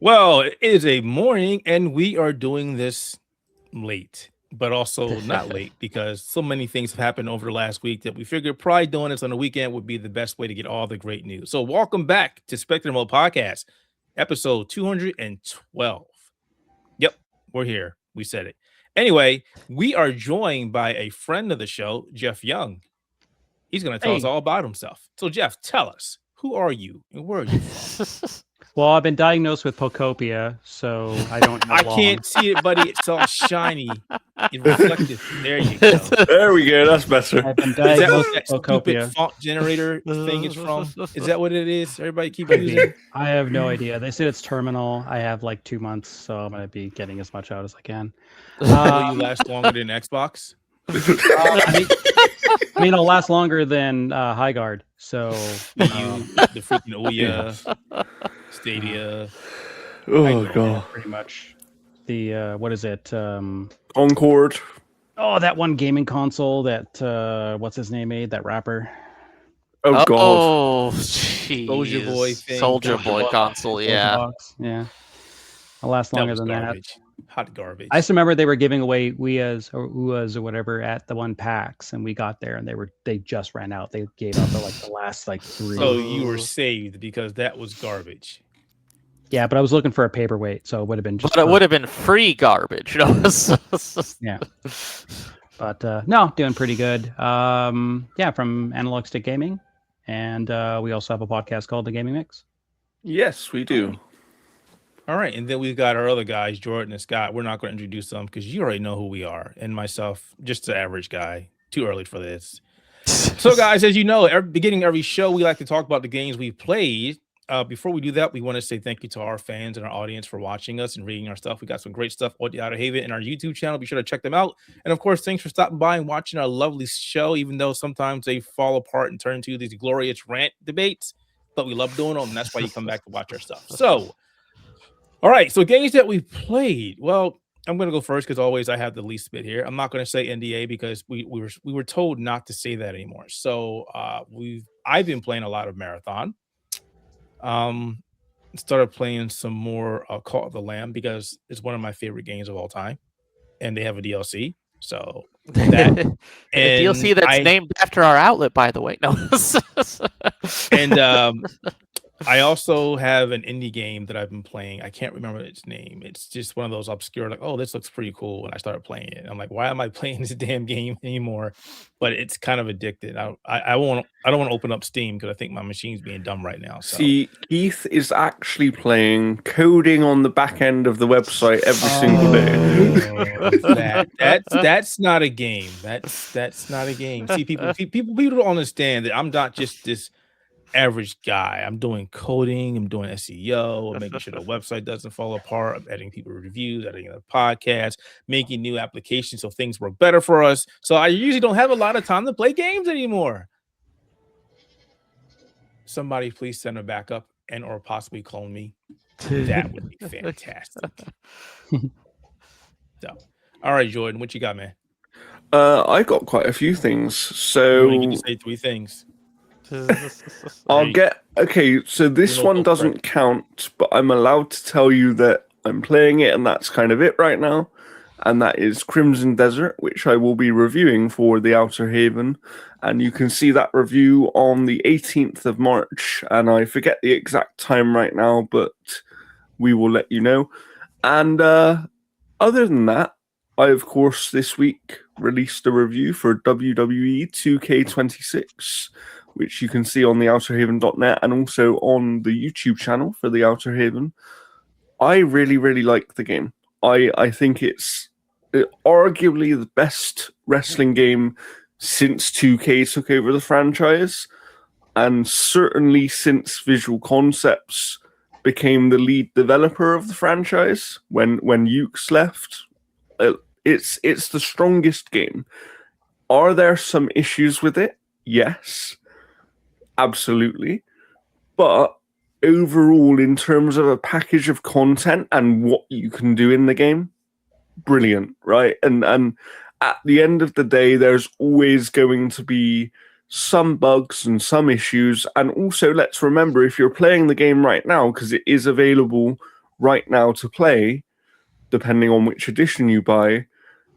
Well, it is a morning, and we are doing this late, but also not late because so many things have happened over the last week that we figured probably doing this on the weekend would be the best way to get all the great news. So, welcome back to Spectator Mode Podcast, episode 212. Yep, we're here. We said it. Anyway, we are joined by a friend of the show, Jeff Young. He's going to tell us all about himself. So, Jeff, tell us, who are you and where are you from? Well, I've been diagnosed with pocopia, so I don't know. I can't see it, buddy. It's all shiny and reflective. There you go. There we go. That's better. I've been Is that diagnosed what with that pocopia. stupid font generator thing is from? Is that what it is? Everybody keep using? I have no idea. They said it's terminal. I have like 2 months, so I'm going to be getting as much out as I can. Will you last longer than Xbox? I mean, it'll last longer than High Guard. So the freaking Ouya, Stadia. Oh god. pretty much the what is it? Concord. Oh, that one gaming console that what's his name made, that rapper. Oh god. Oh, jeez. Soldier Boy thing. Soldier Boy console, yeah. Box. Yeah. It'll last longer was than garbage. Hot garbage. I just remember they were giving away Ouias or whatever at the one PAX, and we got there and they just ran out. They gave out the last 3. So you were saved because that was garbage. Yeah, but I was looking for a paperweight, so it would have been just. But it would have been free garbage. Yeah. But no, doing pretty good. Yeah, from Analog Stick Gaming, and we also have a podcast called The Gaming Mix. Yes, we do. All right, and then we've got our other guys, Jordan and Scott. We're not going to introduce them because you already know who we are, and myself, just the average guy. Too early for this. So, guys, as you know, beginning every show, we like to talk about the games we've played. Before we do that, we want to say thank you to our fans and our audience for watching us and reading our stuff. We got some great stuff on the Outer Haven and our YouTube channel. Be sure to check them out. And of course, thanks for stopping by and watching our lovely show, even though sometimes they fall apart and turn into these glorious rant debates. But we love doing them, and that's why you come back to watch our stuff. So, all right, so games that we played. Well, I'm going to go first because always I have the least bit here. I'm not going to say NDA because we were told not to say that anymore. So I've been playing a lot of Marathon. Started playing some more Call of the Lamb because it's one of my favorite games of all time, and they have a DLC. So that and a DLC that's named after our outlet, by the way. No. And I also have an indie game that I've been playing. I can't remember its name. It's just one of those obscure, like, oh, this looks pretty cool. And I started playing it. I'm like, why am I playing this damn game anymore? But it's kind of addicted. I don't want to open up Steam because I think my machine's being dumb right now. So. See, Keith is actually playing coding on the back end of the website every single day. That's not a game. That's not a game. See, people don't understand that I'm not just this average guy. I'm doing coding, I'm doing SEO, I'm making sure the website doesn't fall apart, I'm editing people reviews, editing the podcast, making new applications so things work better for us. So I usually don't have a lot of time to play games anymore. Somebody please send a backup and or possibly clone me. That would be fantastic. So, all right, Jordan, what you got, man? I got quite a few things. So you can say 3 things. I'll get okay. So this one doesn't count, but I'm allowed to tell you that I'm playing it, and that's kind of it right now. And that is Crimson Desert, which I will be reviewing for the Outer Haven, and you can see that review on the 18th of March. And I forget the exact time right now, but we will let you know. And other than that, I of course this week released a review for WWE 2K26. Which you can see on the outerhaven.net and also on the YouTube channel for the Outer Haven. I really, really like the game. I think it's arguably the best wrestling game since 2K took over the franchise, and certainly since Visual Concepts became the lead developer of the franchise when Ukes left. It's the strongest game. Are there some issues with it? Yes. Absolutely. But overall, in terms of a package of content and what you can do in the game, brilliant, right? And at the end of the day, there's always going to be some bugs and some issues. And also, let's remember, if you're playing the game right now, because it is available right now to play, depending on which edition you buy,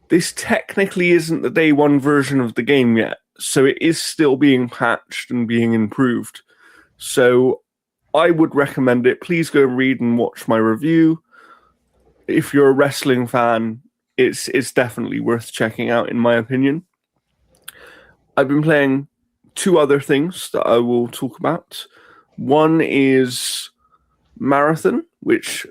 this technically isn't the day one version of the game yet. So it is still being patched and being improved. So I would recommend it. Please go read and watch my review. If you're a wrestling fan, it's definitely worth checking out, in my opinion. I've been playing 2 other things that I will talk about. One is Marathon, which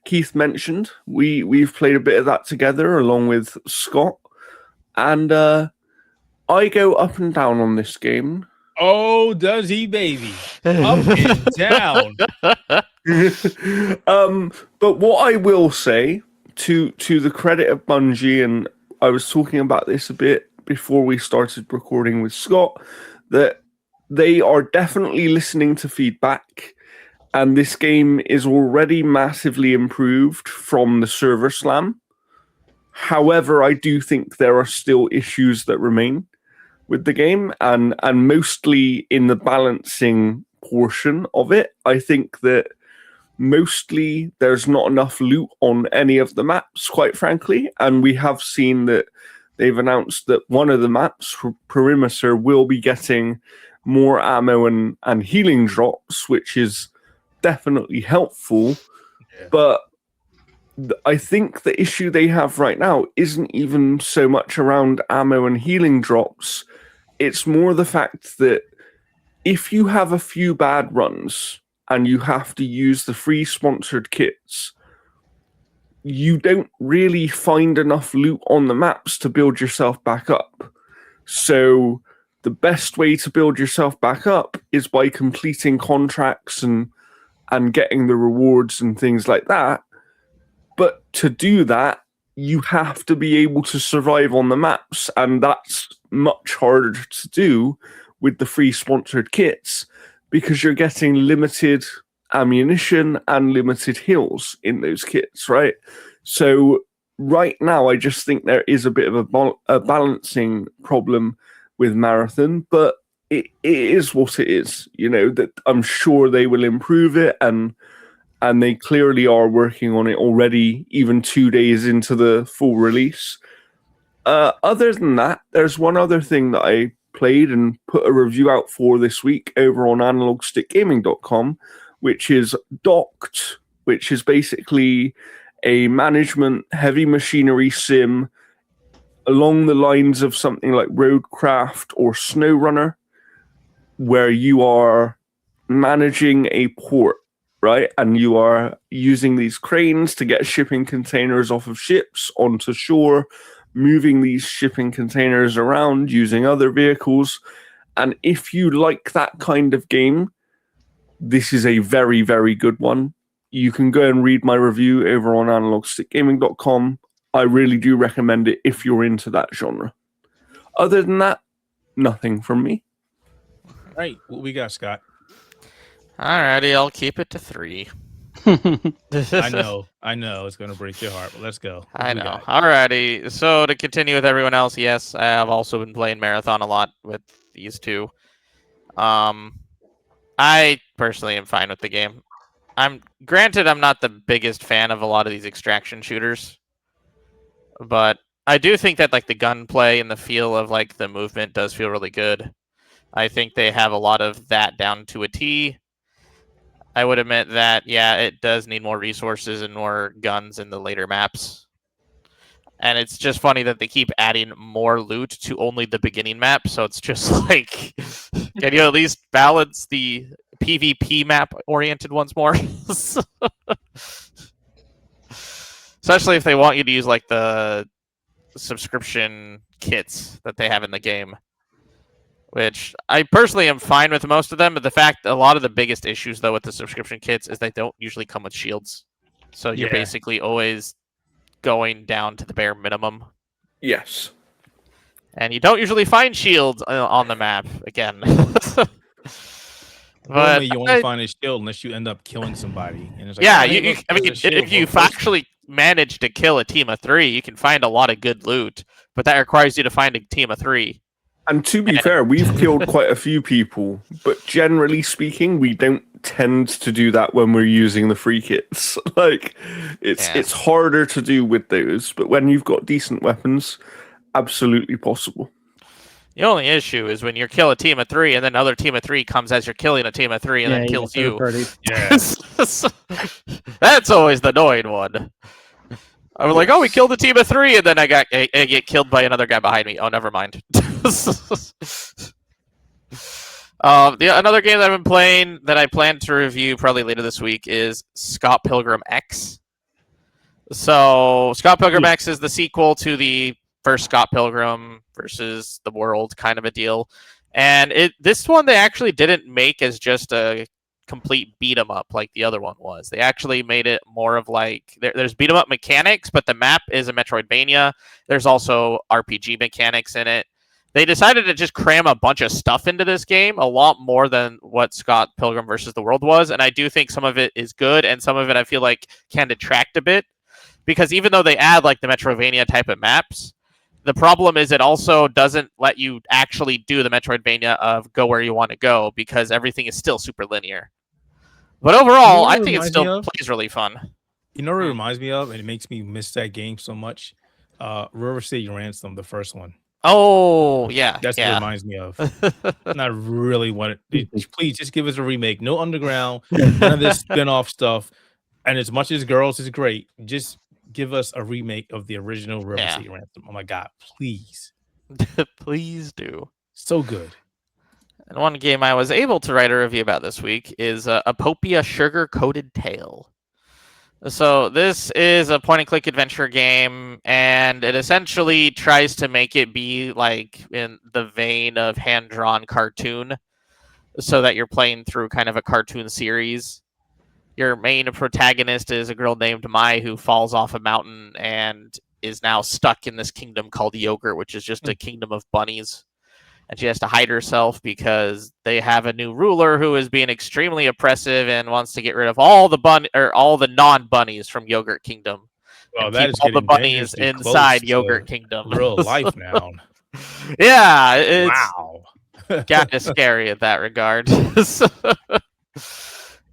Keith mentioned. We've played a bit of that together along with Scott, and I go up and down on this game. Oh, does he, baby? Up and down. But what I will say, to the credit of Bungie, and I was talking about this a bit before we started recording with Scott, that they are definitely listening to feedback, and this game is already massively improved from the server slam. However, I do think there are still issues that remain with the game, and mostly in the balancing portion of it. I think that mostly there's not enough loot on any of the maps, quite frankly, and we have seen that they've announced that one of the maps, Perimeter, will be getting more ammo and healing drops, which is definitely helpful. Yeah. But I think the issue they have right now isn't even so much around ammo and healing drops. It's more the fact that if you have a few bad runs and you have to use the free sponsored kits, you don't really find enough loot on the maps to build yourself back up. So the best way to build yourself back up is by completing contracts and getting the rewards and things like that. But to do that, you have to be able to survive on the maps, and that's much harder to do with the free sponsored kits because you're getting limited ammunition and limited heals in those kits, right? So right now, I just think there is a bit of a balancing problem with Marathon, but it is what it is. You know, that I'm sure they will improve it, and they clearly are working on it already, even 2 days into the full release. Other than that, there's one other thing that I played and put a review out for this week over on analogstickgaming.com, which is Govt, which is basically a management heavy machinery sim along the lines of something like Roadcraft or SnowRunner, where you are managing a port, right? And you are using these cranes to get shipping containers off of ships onto shore, moving these shipping containers around using other vehicles. And if you like that kind of game, this is a very, very good one. You can go and read my review over on analogstickgaming.com. I really do recommend it if you're into that genre. Other than that, nothing from me. All right, what we got, Scott? Alrighty, I'll keep it to 3. I know it's gonna break your heart, but let's go. I know. Alrighty, so to continue with everyone else, yes, I have also been playing Marathon a lot with these two. I personally am fine with the game. I'm not the biggest fan of a lot of these extraction shooters, but I do think that like the gunplay and the feel of like the movement does feel really good. I think they have a lot of that down to a T. I would admit that, yeah, it does need more resources and more guns in the later maps. And it's just funny that they keep adding more loot to only the beginning map. So it's just like, can you at least balance the PvP map oriented ones more? Especially if they want you to use like the subscription kits that they have in the game. Which I personally am fine with most of them, but the fact a lot of the biggest issues though with the subscription kits is they don't usually come with shields. So you're basically always going down to the bare minimum. Yes. And you don't usually find shields on the map again. But you only find a shield unless you end up killing somebody. And it's like, yeah, if you actually manage to kill a team of 3, you can find a lot of good loot, but that requires you to find a team of 3. And to be fair, we've killed quite a few people, but generally speaking, we don't tend to do that when we're using the free kits. Like, it's harder to do with those, but when you've got decent weapons, absolutely possible. The only issue is when you kill a team of 3 and then another team of 3 comes as you're killing a team of 3 and then kills you. Yeah. That's always the annoying one. I'm like, oh, we killed a team of 3, and then I get killed by another guy behind me. Oh, never mind. Another game that I've been playing that I plan to review probably later this week is Scott Pilgrim X. So Scott Pilgrim X is the sequel to the first Scott Pilgrim versus the world kind of a deal. And this one they actually didn't make as just a complete beat 'em up like the other one was. They actually made it more of like there's beat 'em up mechanics, but the map is a Metroidvania. There's also RPG mechanics in it. They decided to just cram a bunch of stuff into this game, a lot more than what Scott Pilgrim versus the World was, and I do think some of it is good, and some of it I feel like can detract a bit, because even though they add like the Metroidvania type of maps, the problem is it also doesn't let you actually do the Metroidvania of go where you want to go, because everything is still super linear. But overall, I think it still plays really fun. You know what it reminds me of, and it makes me miss that game so much? River City Ransom, the first one. Oh, yeah. That's what it reminds me of. Not really want it. Please just give us a remake. No underground, none of this spin-off stuff. And as much as Girls is great, just give us a remake of the original River City Ransom. Oh my God, please. Please do. So good. And one game I was able to write a review about this week is Apopia Sugar-Coated Tale. So this is a point-and-click adventure game, and it essentially tries to make it be like in the vein of hand-drawn cartoon, so that you're playing through kind of a cartoon series. Your main protagonist is a girl named Mai who falls off a mountain and is now stuck in this kingdom called Yogurt, which is just a kingdom of bunnies. And she has to hide herself because they have a new ruler who is being extremely oppressive and wants to get rid of all the non-bunnies from Yogurt Kingdom. Well, and keep all the bunnies inside Yogurt Kingdom. Real life now. Yeah, it's wow. kind of scary in that regard.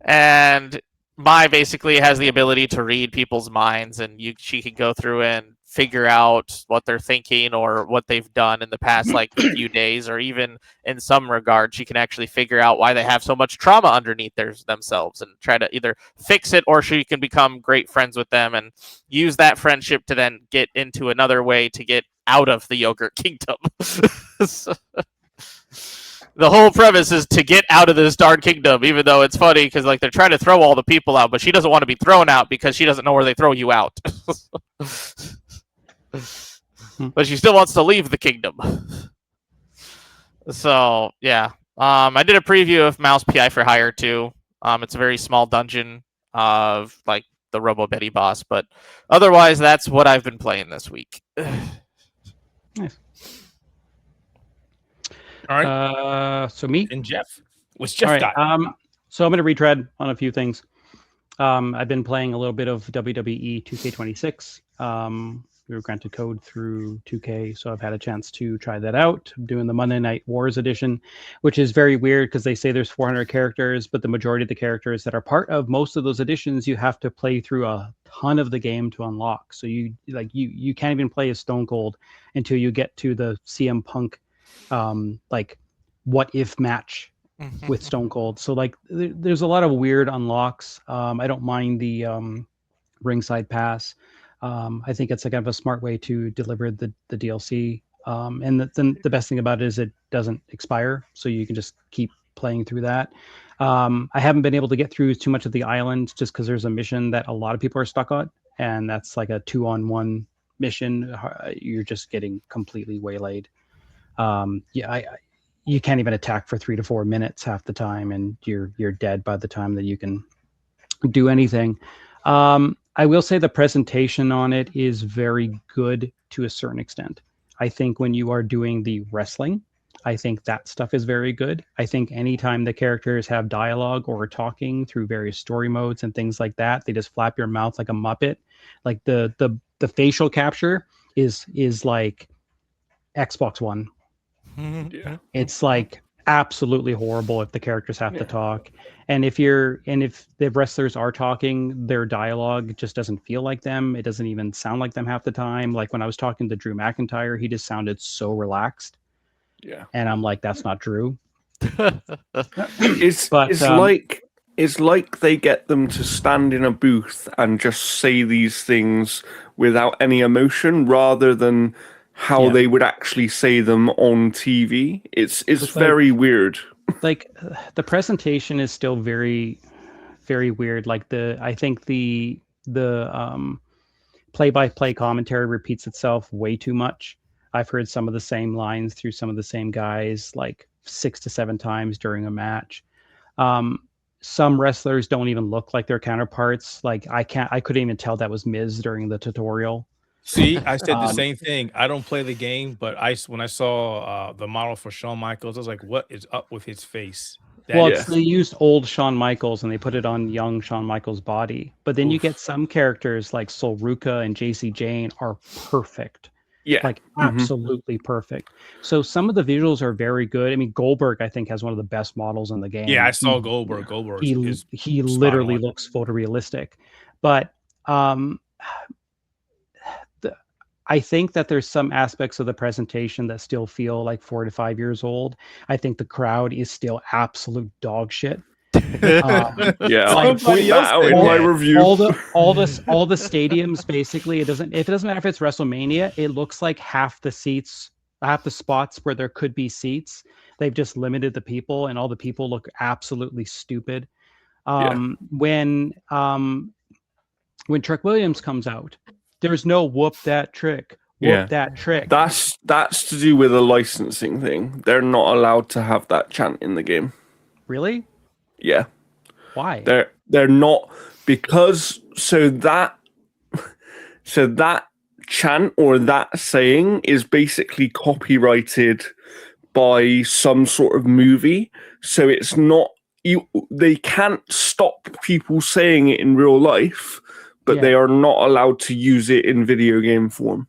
And Mai basically has the ability to read people's minds, and she can go through and figure out what they're thinking or what they've done in the past like few days, or even in some regard she can actually figure out why they have so much trauma underneath themselves and try to either fix it, or she can become great friends with them and use that friendship to then get into another way to get out of the Yogurt Kingdom. So, the whole premise is to get out of this darn kingdom, even though it's funny because like they're trying to throw all the people out, but she doesn't want to be thrown out because she doesn't know where they throw you out. But she still wants to leave the kingdom. So yeah, I did a preview of Mouse PI for Hire too. It's a very small dungeon of like the Robo Betty boss, but otherwise that's what I've been playing this week. Nice. All right. So me and Jeff. What's Jeff got? So I'm going to retread on a few things. I've been playing a little bit of WWE 2K26. We were granted code through 2K, so I've had a chance to try that out. I'm doing the Monday Night Wars edition, which is very weird because they say there's 400 characters, but the majority of the characters that are part of most of those editions, you have to play through a ton of the game to unlock. So you can't even play as Stone Cold until you get to the CM Punk like what if match with Stone Cold. So like there's a lot of weird unlocks. I don't mind the ringside pass. I think it's a kind of a smart way to deliver the DLC. And the best thing about it is it doesn't expire, so you can just keep playing through that. I haven't been able to get through too much of the island just because there's a mission that a lot of people are stuck on, and that's like a 2-on-1 mission. You're just getting completely waylaid. You can't even attack for 3 to 4 minutes half the time, and you're dead by the time that you can do anything. I will say the presentation on it is very good to a certain extent. I think when you are doing the wrestling, I think that stuff is very good. I think anytime the characters have dialogue or are talking through various story modes and things like that, they just flap your mouth like a Muppet. Like the facial capture is like Xbox One. Yeah. It's like absolutely horrible if the characters have to talk. And if the wrestlers are talking, their dialogue just doesn't feel like them. It doesn't even sound like them half the time. Like when I was talking to Drew McIntyre, he just sounded so relaxed. Yeah. And I'm like, that's not Drew. It's like they get them to stand in a booth and just say these things without any emotion, rather than how they would actually say them on TV. It's very weird. Like the presentation is still very, very weird. Like I think the play-by-play commentary repeats itself way too much. I've heard some of the same lines through some of the same guys like 6 to 7 times during a match. Some wrestlers don't even look like their counterparts. Like I couldn't even tell that was Miz during the tutorial. See, I said the same thing. I don't play the game, but when I saw the model for Shawn Michaels, I was like, what is up with his face? They used old Shawn Michaels and they put it on young Shawn Michaels' body. But then you get some characters like Sol Ruka and JC Jane are perfect. Yeah. Like absolutely perfect. So some of the visuals are very good. I mean, Goldberg, I think, has one of the best models in the game. Yeah, I saw Goldberg. Goldberg he literally looks photorealistic. But I think that there's some aspects of the presentation that still feel like 4 to 5 years old. I think the crowd is still absolute dog shit. I'll point that out in my review. All the stadiums, basically, it doesn't matter if it's WrestleMania, it looks like half the spots where there could be seats, they've just limited the people, and all the people look absolutely stupid. When Trick Williams comes out, there's no whoop that trick. That trick. That's to do with a licensing thing. They're not allowed to have that chant in the game. Really? Yeah. Why? They're not, because so that chant or that saying is basically copyrighted by some sort of movie. So it's not they can't stop people saying it in real life, but they are not allowed to use it in video game form.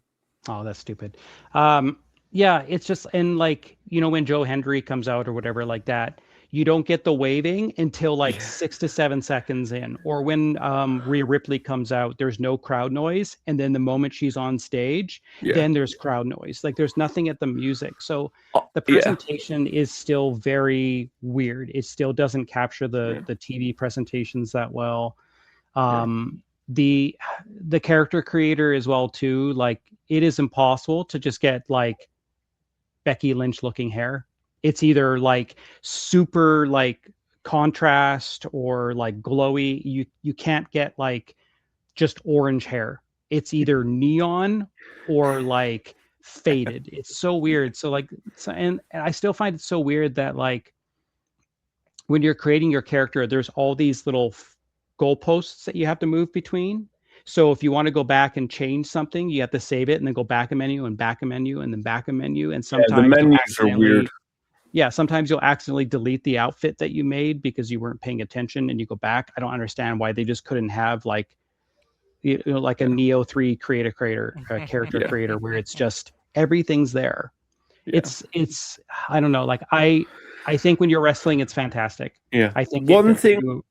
Oh, that's stupid. It's just, and like, when Joe Hendry comes out or whatever like that, you don't get the waving until like 6 to 7 seconds in. Or when Rhea Ripley comes out, there's no crowd noise. And then the moment she's on stage, then there's crowd noise. Like there's nothing at the music. So the presentation is still very weird. It still doesn't capture the TV presentations that well. The character creator as well too, like it is impossible to just get like Becky Lynch looking hair. It's either like super like contrast or like glowy. You can't get like just orange hair. It's either neon or like faded. It's so weird. So like, and I still find it so weird that like when you're creating your character, there's all these little goalposts that you have to move between. So if you want to go back and change something, you have to save it and then go back a menu and back a menu and then back a menu. And sometimes the menus are weird. Yeah, sometimes you'll accidentally delete the outfit that you made because you weren't paying attention and you go back. I don't understand why they just couldn't have like, like a Neo 3 character creator where it's just everything's there. Yeah. It's I don't know. Like I think when you're wrestling, it's fantastic. Yeah. I think one thing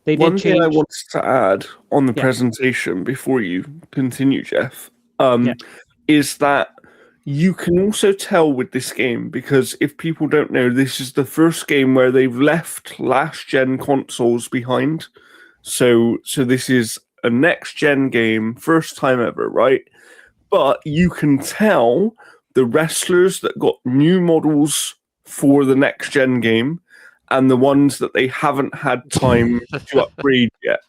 I wanted to add on the presentation before you continue, Jeff, is that you can also tell with this game, because if people don't know, this is the first game where they've left last-gen consoles behind. So this is a next-gen game, first time ever, right? But you can tell the wrestlers that got new models for the next-gen game and the ones that they haven't had time to upgrade yet.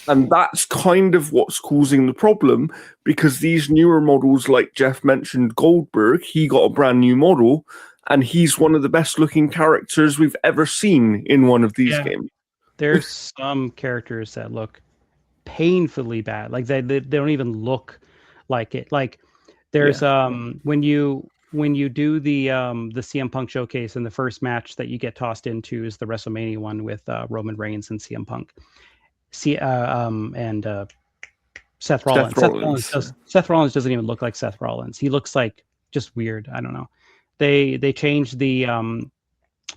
And that's kind of what's causing the problem, because these newer models, like Jeff mentioned, Goldberg, he got a brand new model, and he's one of the best looking characters we've ever seen in one of these games. There's some characters that look painfully bad. Like they don't even look like it. Like there's when you do the CM Punk showcase, and the first match that you get tossed into is the WrestleMania one with Roman Reigns and CM Punk. Seth Rollins. Seth Rollins doesn't even look like Seth Rollins. He looks like just weird. I don't know. They changed the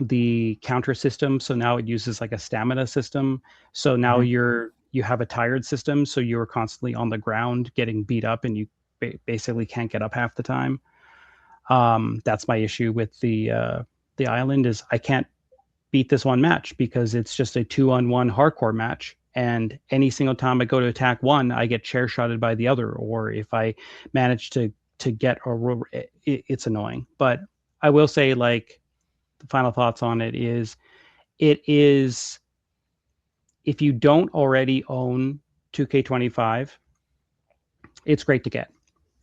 the counter system. So now it uses like a stamina system. So now you have a tired system. So you're constantly on the ground getting beat up, and you basically can't get up half the time. That's my issue with the island, is I can't beat this one match because it's just a 2-on-1 hardcore match. And any single time I go to attack one, I get chair shotted by the other. Or if I manage to get it's annoying. But I will say, like, the final thoughts on it is, if you don't already own 2K25, it's great to get.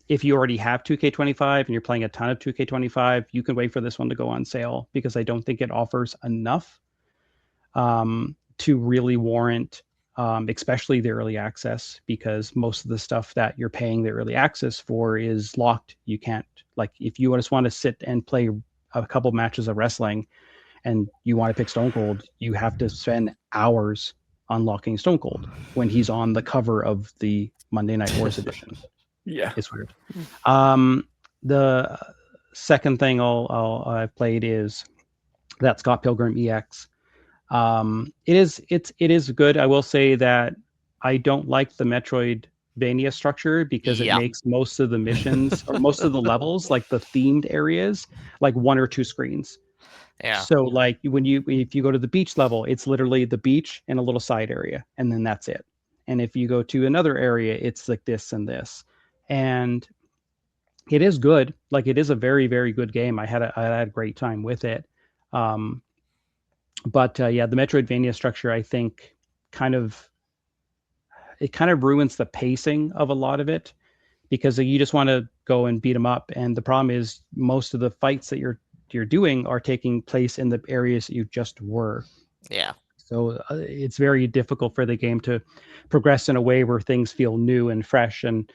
If you already have 2K25 and you're playing a ton of 2K25, you can wait for this one to go on sale, because I don't think it offers enough to really warrant, especially the early access, because most of the stuff that you're paying the early access for is locked. You can't, like, if you just want to sit and play a couple matches of wrestling and you want to pick Stone Cold, you have to spend hours unlocking Stone Cold when he's on the cover of the Monday Night Wars edition. Yeah, it's weird. The second thing I've played is that Scott Pilgrim EX. It is good. I will say that I don't like the Metroidvania structure, because it makes most of the missions or most of the levels, like the themed areas, like 1 or 2 screens. Yeah. So like if you go to the beach level, it's literally the beach and a little side area, and then that's it. And if you go to another area, it's like this and this. And it is good. Like, it is a very, very good game. I had a great time with it. But the Metroidvania structure, I think, kind of ruins the pacing of a lot of it, because you just want to go and beat them up. And the problem is, most of the fights that you're doing are taking place in the areas that you just were. Yeah. So it's very difficult for the game to progress in a way where things feel new and fresh. And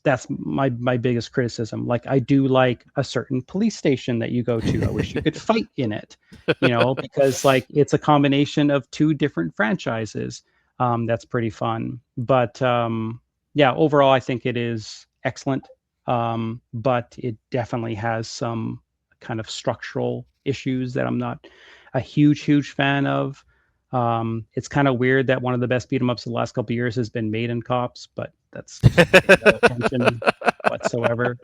that's my biggest criticism. Like, I do like a certain police station that you go to. I wish you could fight in it, because like it's a combination of 2 different franchises. That's pretty fun. But overall, I think it is excellent. But it definitely has some kind of structural issues that I'm not a huge fan of. It's kind of weird that one of the best beat 'em ups of the last couple of years has been Maiden Cops, but that's no attention whatsoever.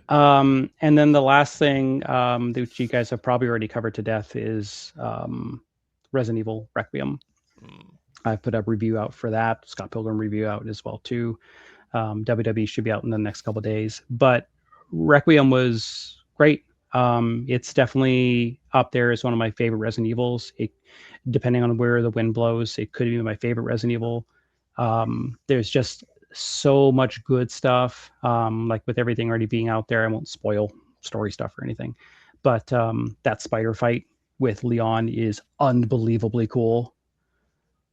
And then the last thing, which you guys have probably already covered to death, is Resident Evil Requiem. I put a review out for that. Scott Pilgrim review out as well too. WWE should be out in the next couple of days, but Requiem was great. It's definitely up there as one of my favorite Resident Evils. Depending on where the wind blows, it could be my favorite Resident Evil. There's just so much good stuff. Like, with everything already being out there, I won't spoil story stuff or anything, but that spider fight with Leon is unbelievably cool.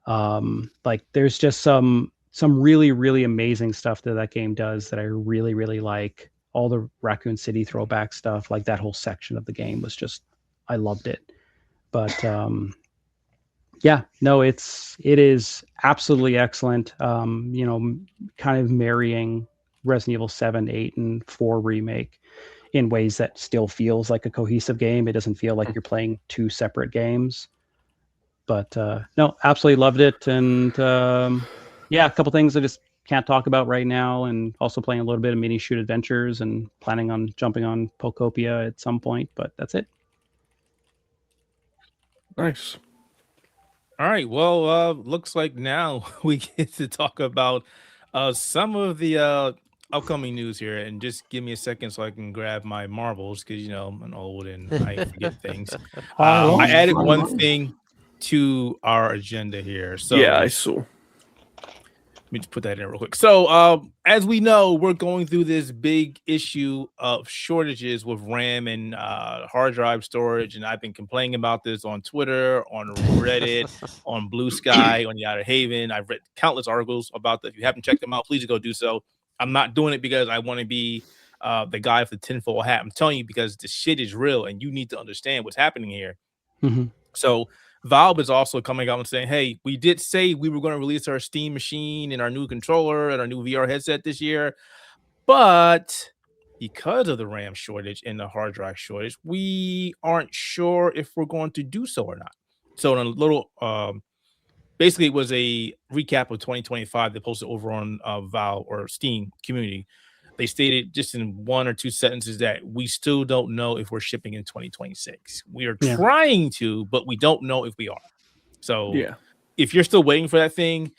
Like, there's just some really, really amazing stuff that game does that I really, really like. All the Raccoon City throwback stuff, like that whole section of the game was just, I loved it. But it is absolutely excellent. Kind of marrying Resident Evil 7, 8, and 4 remake in ways that still feels like a cohesive game. It doesn't feel like you're playing 2 separate games. But absolutely loved it. And a couple things I just can't talk about right now, and also playing a little bit of Mini Shoot Adventures and planning on jumping on Pokopia at some point, but that's it. Nice. All right. Well, looks like now we get to talk about some of the upcoming news here. And just give me a second so I can grab my marbles, because I'm old and I forget things. I added one thing to our agenda here. So yeah, I saw. Let me just put that in real quick. So, as we know, we're going through this big issue of shortages with RAM and hard drive storage, and I've been complaining about this on Twitter, on Reddit, on Blue Sky, on the Outer Haven. I've read countless articles about that. If you haven't checked them out, please go do so. I'm not doing it because I want to be the guy with the tinfoil hat. I'm telling you because the shit is real, and you need to understand what's happening here. Mm-hmm. So Valve is also coming out and saying, hey, we did say we were going to release our Steam machine and our new controller and our new VR headset this year, but because of the RAM shortage and the hard drive shortage, we aren't sure if we're going to do so or not. So in a little, basically it was a recap of 2025 they posted over on Valve or Steam community. They stated just in one or two sentences that we still don't know if we're shipping in 2026. We are trying to, but we don't know if we are. So if you're still waiting for that thing,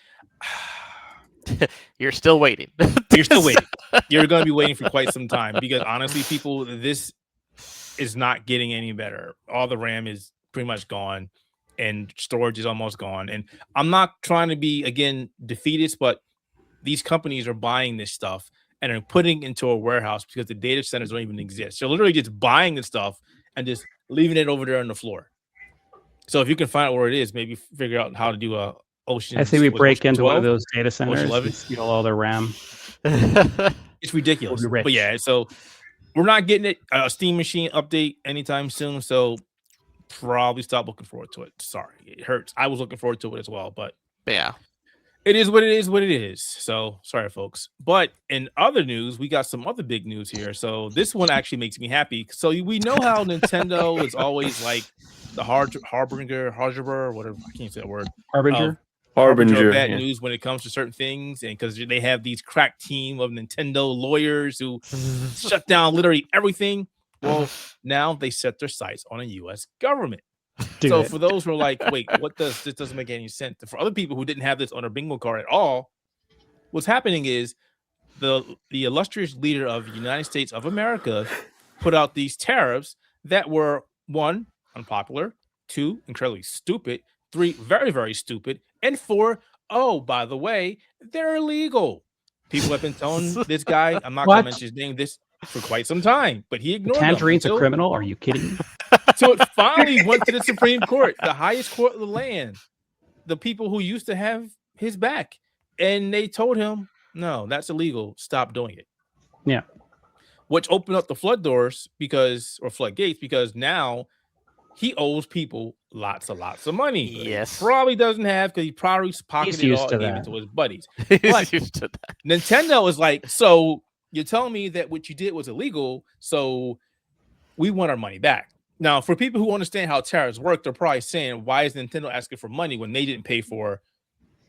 you're still waiting. You're still waiting. You're going to be waiting for quite some time because honestly, people, this is not getting any better. All the RAM is pretty much gone and storage is almost gone. And I'm not trying to be, again, defeatist, but these companies are buying this stuff and are putting it into a warehouse because the data centers don't even exist. They're literally just buying the stuff and just leaving it over there on the floor. So if you can find out where it is, maybe figure out how to do a Ocean. I say we break into one of those data centers and steal all their RAM. It's ridiculous. But yeah, so we're not getting it a Steam Machine update anytime soon. So probably stop looking forward to it. Sorry, it hurts. I was looking forward to it as well, but yeah, it is what it is. What it is. So sorry, folks. But in other news, we got some other big news here. So this one actually makes me happy. So we know how Nintendo is always like the harbinger, whatever. I can't say that word. Harbinger of bad news when it comes to certain things, and because they have these crack team of Nintendo lawyers who shut down literally everything. Well, now they set their sights on a U.S. government. For those who are like, wait, this doesn't make any sense. For other people who didn't have this on their bingo card at all, what's happening is the illustrious leader of the United States of America put out these tariffs that were 1, unpopular, 2, incredibly stupid, 3, very, very stupid, and 4, oh, by the way, they're illegal. People have been telling this guy, I'm not going to mention his name, this for quite some time, but he ignored Tangerine's a criminal? Are you kidding me? So it finally went to the Supreme Court, the highest court of the land, the people who used to have his back, and they told him, no, that's illegal. Stop doing it. Yeah. Which opened up the floodgates because now he owes people lots of money. Yes. He probably doesn't have because he probably pocketed it all and gave it to his buddies. But used to that. Nintendo is like, so you're telling me that what you did was illegal, so we want our money back. Now, for people who understand how tariffs work, they're probably saying, why is Nintendo asking for money when they didn't pay for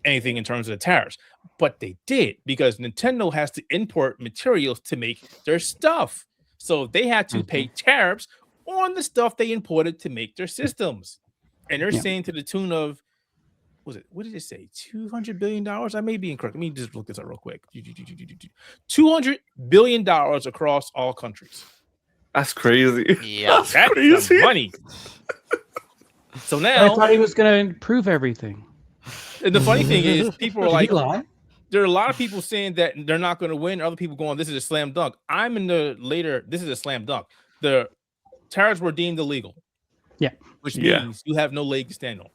anything in terms of the tariffs? But they did, because Nintendo has to import materials to make their stuff. So they had to pay tariffs on the stuff they imported to make their systems. And they're saying to the tune of, what did it say? $200 billion? I may be incorrect. Let me just look this up real quick. $200 billion across all countries. That's crazy. Yeah, that's crazy money. So now I thought he was going to improve everything. And the funny thing is, people are like, there are a lot of people saying that they're not going to win. Other people going, this is a slam dunk. I'm in the later, this is a slam dunk. The tariffs were deemed illegal. Yeah. Which means you have no leg to stand on.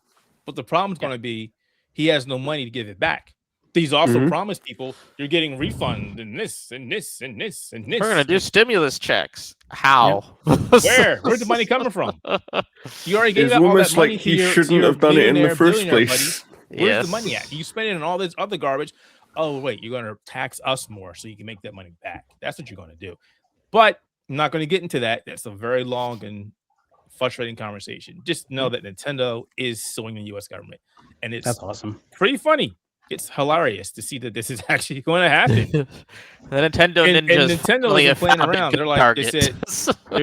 But the problem is going to be he has no money to give it back. He's also promised people you're getting refund and this and this and this and this. We're gonna do stimulus checks. How? Yeah. Where's the money coming from? You already gave out all that money to your, shouldn't have done it in the first place. Where's the money at? You spend it on all this other garbage. Oh wait, you're gonna tax us more so you can make that money back. That's what you're gonna do. But I'm not gonna get into that. That's a very long and frustrating conversation. Just know that Nintendo is suing the U.S. government, and it's that's awesome. Pretty funny. It's hilarious to see that this is actually going to happen. The Nintendo Ninjas and Nintendo isn't playing around. They're like, they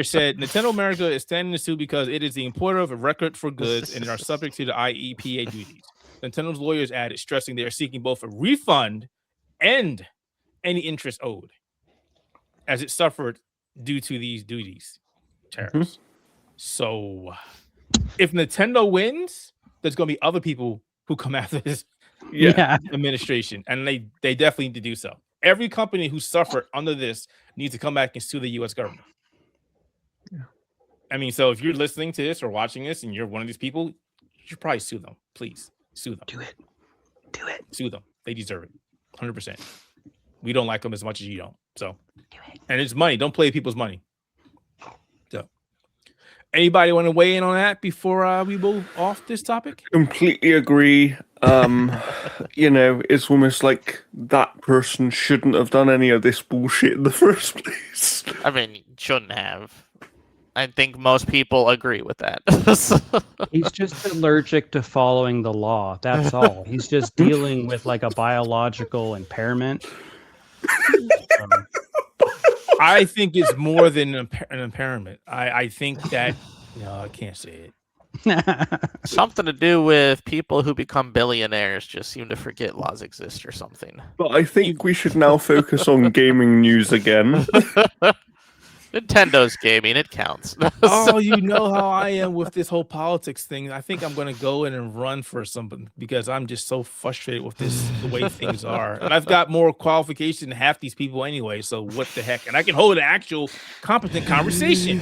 said Nintendo America is standing to sue because it is the importer of a record for goods and are subject to the IEPA duties. Nintendo's lawyers added, stressing they are seeking both a refund and any interest owed, as it suffered due to these duties tariffs. So, if Nintendo wins, there's going to be other people who come after this. Administration, and they definitely need to do so. Every company who suffered under this needs to come back and sue the U.S. government. I mean, so if you're listening to this or watching this and you're one of these people, you should probably sue them. Please sue them. Do it. Sue them. They deserve it. 100%. We don't like them as much as you don't. So, and it's money. Don't play people's money. So, Anybody want to weigh in on that before we move off this topic? Completely agree. It's almost like that person shouldn't have done any of this bullshit in the first place. I mean, shouldn't have. I think most people agree with that. He's just allergic to following the law. That's all. He's just dealing with like a biological impairment. I think it's more than an impairment. I think that no, I can't say it. Something to do with people who become billionaires just seem to forget laws exist or something. But I think we should now focus on gaming news again. Nintendo's gaming, it counts. Oh, you know how I am with this whole politics thing. I think I'm going to go in and run for something because I'm just so frustrated with the way things are. And I've got more qualification than half these people anyway. So what the heck? And I can hold an actual competent conversation.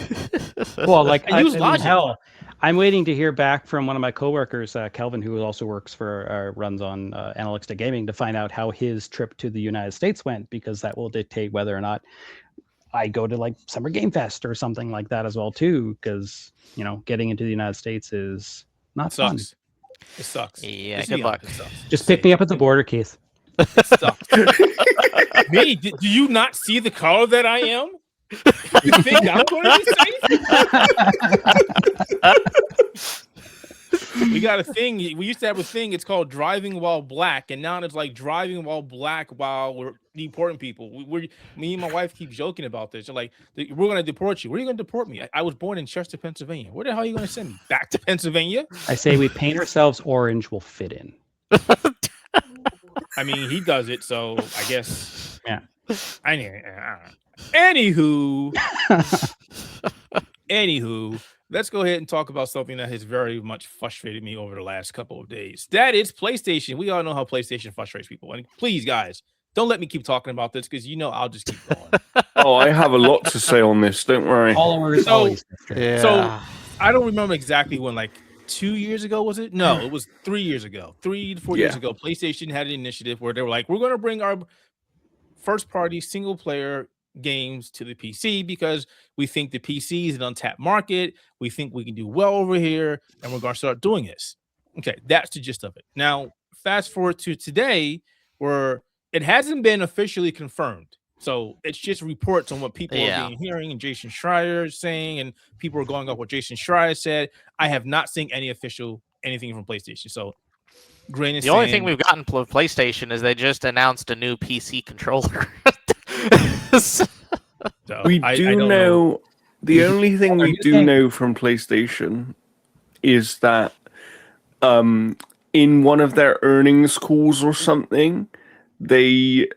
Well, like I use logic. Hell, I'm waiting to hear back from one of my coworkers, Kelvin, who also works for runs on Analytics Gaming, to find out how his trip to the United States went, because that will dictate whether or not I go to like Summer Game Fest or something like that as well too, because getting into the United States is not fun. It sucks. Yeah, good luck. Just pick me up at the border, Keith. It sucks. Me? Do you not see the color that I am? You think I'm going to be safe? We got a thing. We used to have a thing. It's called driving while black, and now it's like driving while black while we're deporting people. Me and my wife keep joking about this. They're like, we're going to deport you. Where are you going to deport me? I was born in Chester, Pennsylvania. Where the hell are you going to send me? Back to Pennsylvania? I say we paint ourselves orange. We'll fit in. I mean, he does it, so I guess. Yeah. Anywho, let's go ahead and talk about something that has very much frustrated me over the last couple of days. That is PlayStation. We all know how PlayStation frustrates people. And please, guys, don't let me keep talking about this because I'll just keep going. Oh, I have a lot to say on this. Don't worry. Followers always. So I don't remember exactly when, like 2 years ago, was it? No, it was 3 years ago. 3 to 4 years ago, PlayStation had an initiative where they were like, we're going to bring our first-party single-player games to the PC because we think the PC is an untapped market. We think we can do well over here, and we're going to start doing this. Okay, that's the gist of it. Now, fast forward to today, where it hasn't been officially confirmed. So it's just reports on what people are being hearing, and Jason Schreier is saying, and people are going off what Jason Schreier said. I have not seen anything from PlayStation. So the only thing we've gotten from PlayStation is they just announced a new PC controller. So we do know the only thing we do know from PlayStation is that in one of their earnings calls or something, they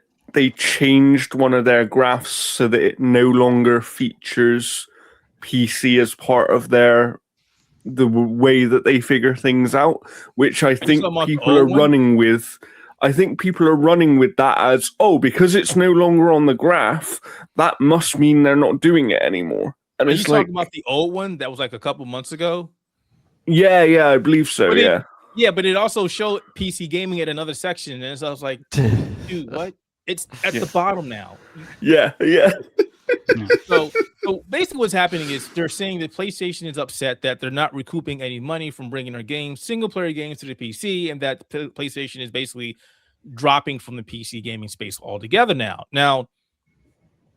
changed one of their graphs so that it no longer features PC as part of the way that they figure things out, which I think people are running with. I think people are running with that as, because it's no longer on the graph, that must mean they're not doing it anymore. And are you talking about the old one that was like a couple months ago? Yeah, I believe so. But it also showed PC gaming at another section, and so I was like, dude, what? It's at the bottom now. Yeah. So basically what's happening is they're saying that PlayStation is upset that they're not recouping any money from bringing their games, single-player games, to the PC, and that PlayStation is basically dropping from the PC gaming space altogether now. Now,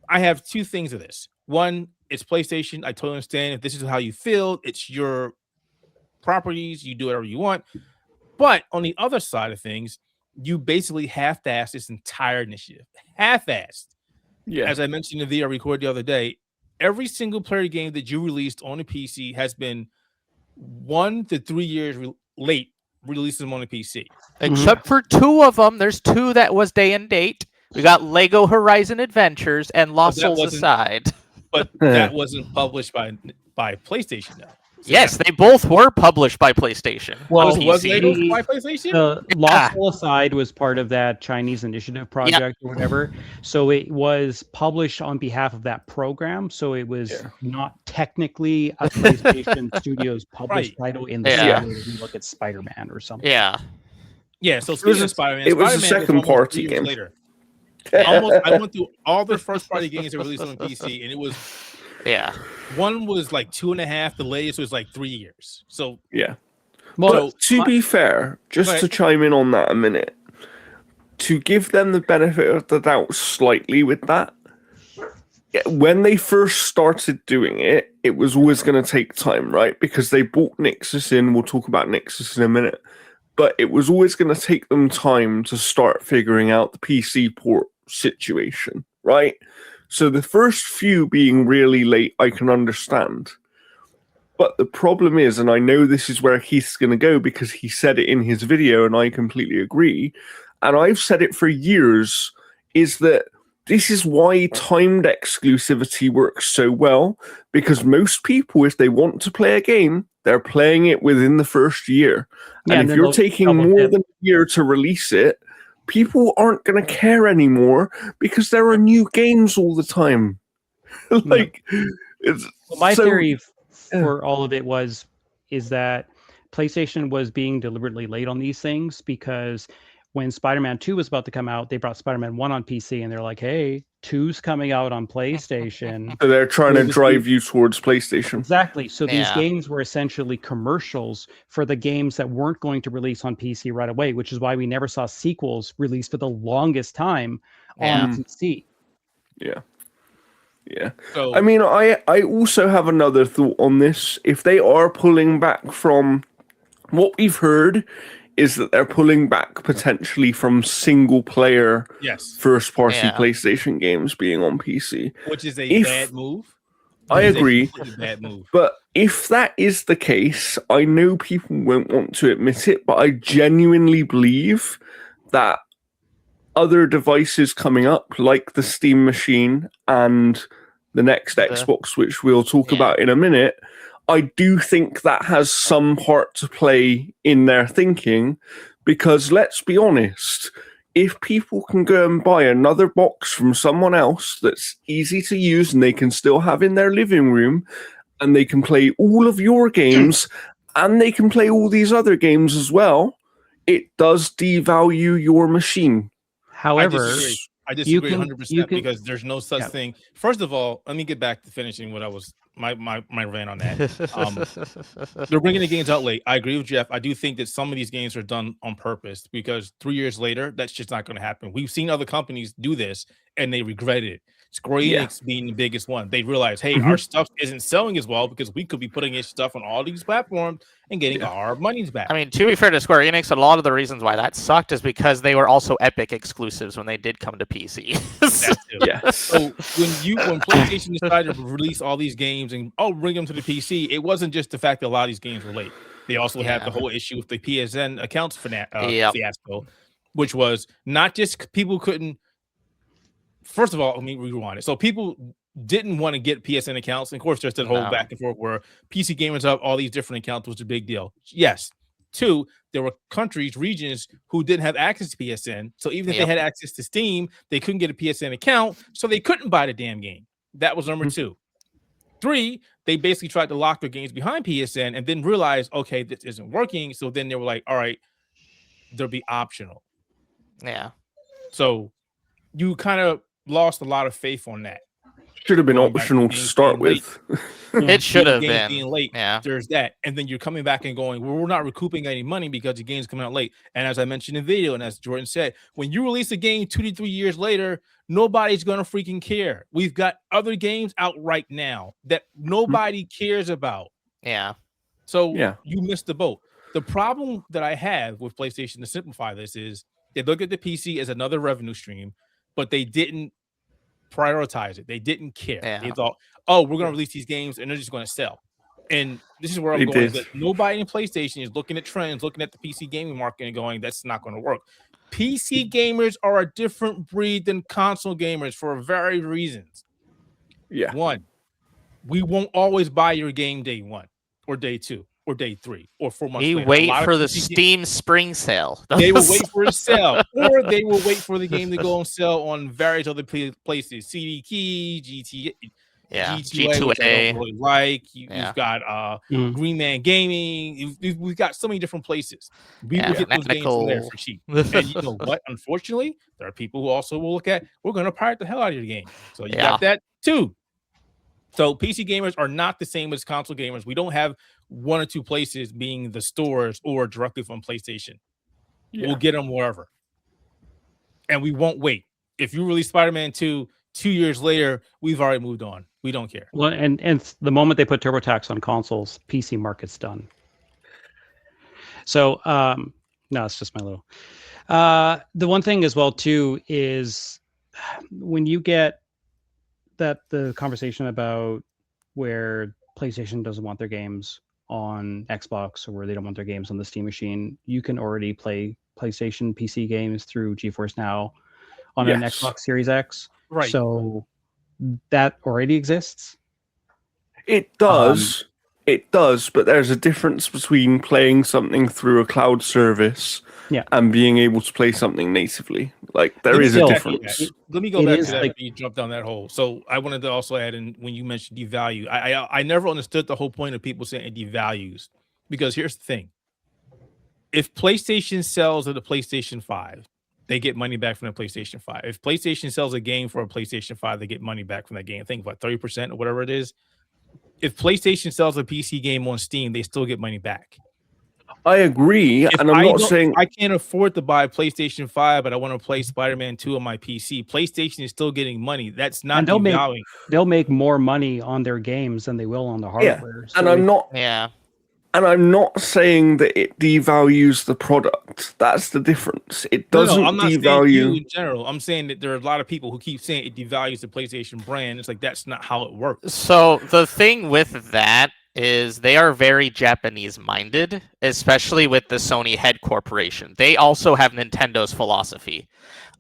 I have two things of this. One, it's PlayStation. I totally understand if this is how you feel. It's your properties. You do whatever you want. But on the other side of things, you basically half-assed this entire initiative. Half-assed. Yeah. As I mentioned in the video I recorded the other day, every single player game that you released on the PC has been 1 to 3 years late releasing them on the PC. Except for two of them. There's two that was day and date. We got Lego Horizon Adventures and Lost Souls Aside. But that wasn't published by PlayStation, though. So yes, they both were published by PlayStation. Well, was Lego by PlayStation? Lost Soul Aside was part of that Chinese initiative project or whatever. So it was published on behalf of that program. So it was not technically a PlayStation Studios published title in the same way that we look at Spider-Man or something. Yeah. So speaking of Spider-Man, it was a second-party game. Later. I went through all the first-party games that were released on PC, and it was Yeah. One was like 2.5. The latest was like 3 years. So Yeah. Well, But to be fair, just to chime in on that a minute, to give them the benefit of the doubt slightly with that, when they first started doing it, it was always going to take time, right? Because they brought Nixus in. We'll talk about Nixus in a minute. But it was always going to take them time to start figuring out the PC port situation, right? So the first few being really late, I can understand. But the problem is, and I know this is where Heath's going to go because he said it in his video, and I completely agree, and I've said it for years, is that this is why timed exclusivity works so well, because most people, if they want to play a game, they're playing it within the first year. Yeah, and if you're taking more than a year to release it, people aren't going to care anymore because there are new games all the time. My theory for all of it is that PlayStation was being deliberately late on these things because when Spider-Man 2 was about to come out, they brought Spider-Man 1 on PC and they're like, hey, 2's coming out on PlayStation. So they're trying to drive you towards PlayStation. Exactly. So these games were essentially commercials for the games that weren't going to release on PC right away, which is why we never saw sequels released for the longest time on PC. Yeah. Yeah. So, I mean, I also have another thought on this. If they are pulling back from what we've heard is that they're pulling back potentially from single player first party PlayStation games being on PC. Which is a bad move. I agree. Bad move. But if that is the case, I know people won't want to admit it, but I genuinely believe that other devices coming up, like the Steam machine and the next Xbox, which we'll talk about in a minute, I do think that has some part to play in their thinking, because let's be honest, if people can go and buy another box from someone else that's easy to use and they can still have in their living room, and they can play all of your games and they can play all these other games as well, it does devalue your machine. However, I disagree 100% because there's no such thing. First of all, let me get back to finishing what I was my rant on that. They're bringing the games out late. I agree with Jeff. I do think that some of these games are done on purpose because 3 years later, that's just not going to happen. We've seen other companies do this and they regret it. Square Enix being the biggest one. They realized, hey, our stuff isn't selling as well because we could be putting this stuff on all these platforms and getting our monies back. I mean, to be fair to Square Enix, a lot of the reasons why that sucked is because they were also Epic exclusives when they did come to PC. So when PlayStation decided to release all these games and bring them to the PC, it wasn't just the fact that a lot of these games were late. They also had the whole issue with the PSN accounts fiasco, which was not just people couldn't. First of all, let me rewind it. So people didn't want to get PSN accounts. And of course, there's that whole back and forth where PC gamers have all these different accounts was a big deal. Yes. 2, there were countries, regions who didn't have access to PSN. So even if they had access to Steam, they couldn't get a PSN account. So they couldn't buy the damn game. That was number 2. 3, they basically tried to lock their games behind PSN and then realized, okay, this isn't working. So then they were like, all right, they'll be optional. Yeah. So you kind of lost a lot of faith on that. Should have been optional to start with. It should have been. Being late, there's that. And then you're coming back and going, well, we're not recouping any money because the game's coming out late. And as I mentioned in the video, and as Jordan said, when you release a game 2 to 3 years later, nobody's going to freaking care. We've got other games out right now that nobody cares about. Yeah. So you missed the boat. The problem that I have with PlayStation, to simplify this, is they look at the PC as another revenue stream, but they didn't prioritize it. They didn't care. They thought, we're going to release these games and they're just going to sell. And this is where I'm going. Is that nobody in PlayStation is looking at trends, looking at the PC gaming market and going, that's not going to work. PC gamers are a different breed than console gamers for various reasons. Yeah. 1, we won't always buy your game day 1 or day 2 or day 3 or 4 months later. Wait for the Steam spring sale. They will wait for a sale, or they will wait for the game to go on sale on various other places. CD Key, G2A, which I don't really like. You've got Green Man Gaming. We've got so many different places. We will get those games from there for cheap. And you know what? Unfortunately, there are people who also will look at, we're going to pirate the hell out of your game. So you got that too. So PC gamers are not the same as console gamers. We don't have one or two places being the stores or directly from PlayStation. Yeah. We'll get them wherever. And we won't wait. If you release Spider-Man 2 2 years later, we've already moved on. We don't care. Well, and the moment they put TurboTax on consoles, PC market's done. So, no, it's just my little. The one thing as well too is when you get the conversation about where PlayStation doesn't want their games on Xbox or where they don't want their games on the Steam machine, you can already play PlayStation PC games through GeForce Now on an Xbox Series X. Right. So that already exists. It does. It does, but there's a difference between playing something through a cloud service and being able to play something natively. Like, there is a difference. Let me go back to that. You jumped down that hole. So I wanted to also add in, when you mentioned devalue, I never understood the whole point of people saying it devalues, because here's the thing. If PlayStation sells at a PlayStation 5, they get money back from the PlayStation 5. If PlayStation sells a game for a PlayStation 5, they get money back from that game. I think, 30% or whatever it is. If PlayStation sells a PC game on Steam, they still get money back. I agree, and I'm not saying I can't afford to buy a PlayStation 5, but I want to play Spider-Man 2 on my PC. PlayStation is still getting money. That's not devaluing. They'll make more money on their games than they will on the hardware. So and I'm not saying that it devalues the product. That's the difference. It doesn't I'm not devalue saying you in general. I'm saying that there are a lot of people who keep saying it devalues the PlayStation brand. It's like, that's not how it works. So the thing with that is they are very Japanese minded, especially with the Sony head corporation. They also have Nintendo's philosophy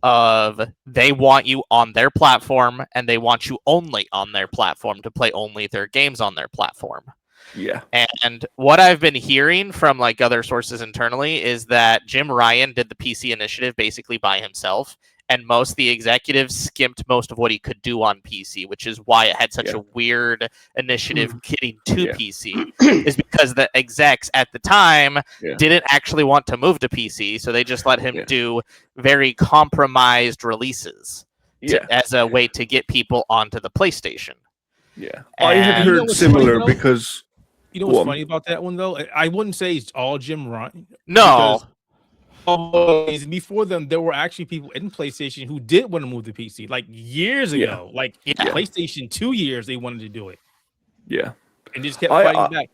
of they want you on their platform and they want you only on their platform to play only their games on their platform. Yeah. And what I've been hearing from like other sources internally is that Jim Ryan did the PC initiative basically by himself, and most of the executives skimped most of what he could do on PC, which is why it had such a weird initiative getting to PC, is because the execs at the time didn't actually want to move to PC, so they just let him do very compromised releases as a way to get people onto the PlayStation. Yeah. I had heard similar because... You know what's funny about that one, though? I wouldn't say it's all Jim Ryan. No. Before them, there were actually people in PlayStation who did want to move to PC, like years ago. Like PlayStation 2 years, they wanted to do it. Yeah. And just kept fighting back.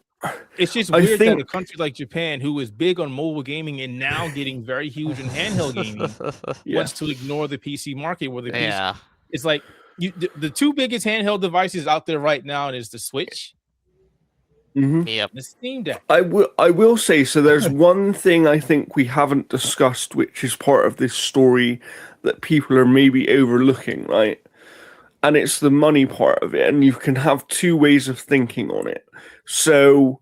It's just weird that a country like Japan, who is big on mobile gaming and now getting very huge in handheld gaming, wants to ignore the PC market, where the PC... It's like, the two biggest handheld devices out there right now is the Switch. The Steam Deck. I will say, so there's one thing I think we haven't discussed, which is part of this story that people are maybe overlooking, right? And it's the money part of it, and you can have two ways of thinking on it. So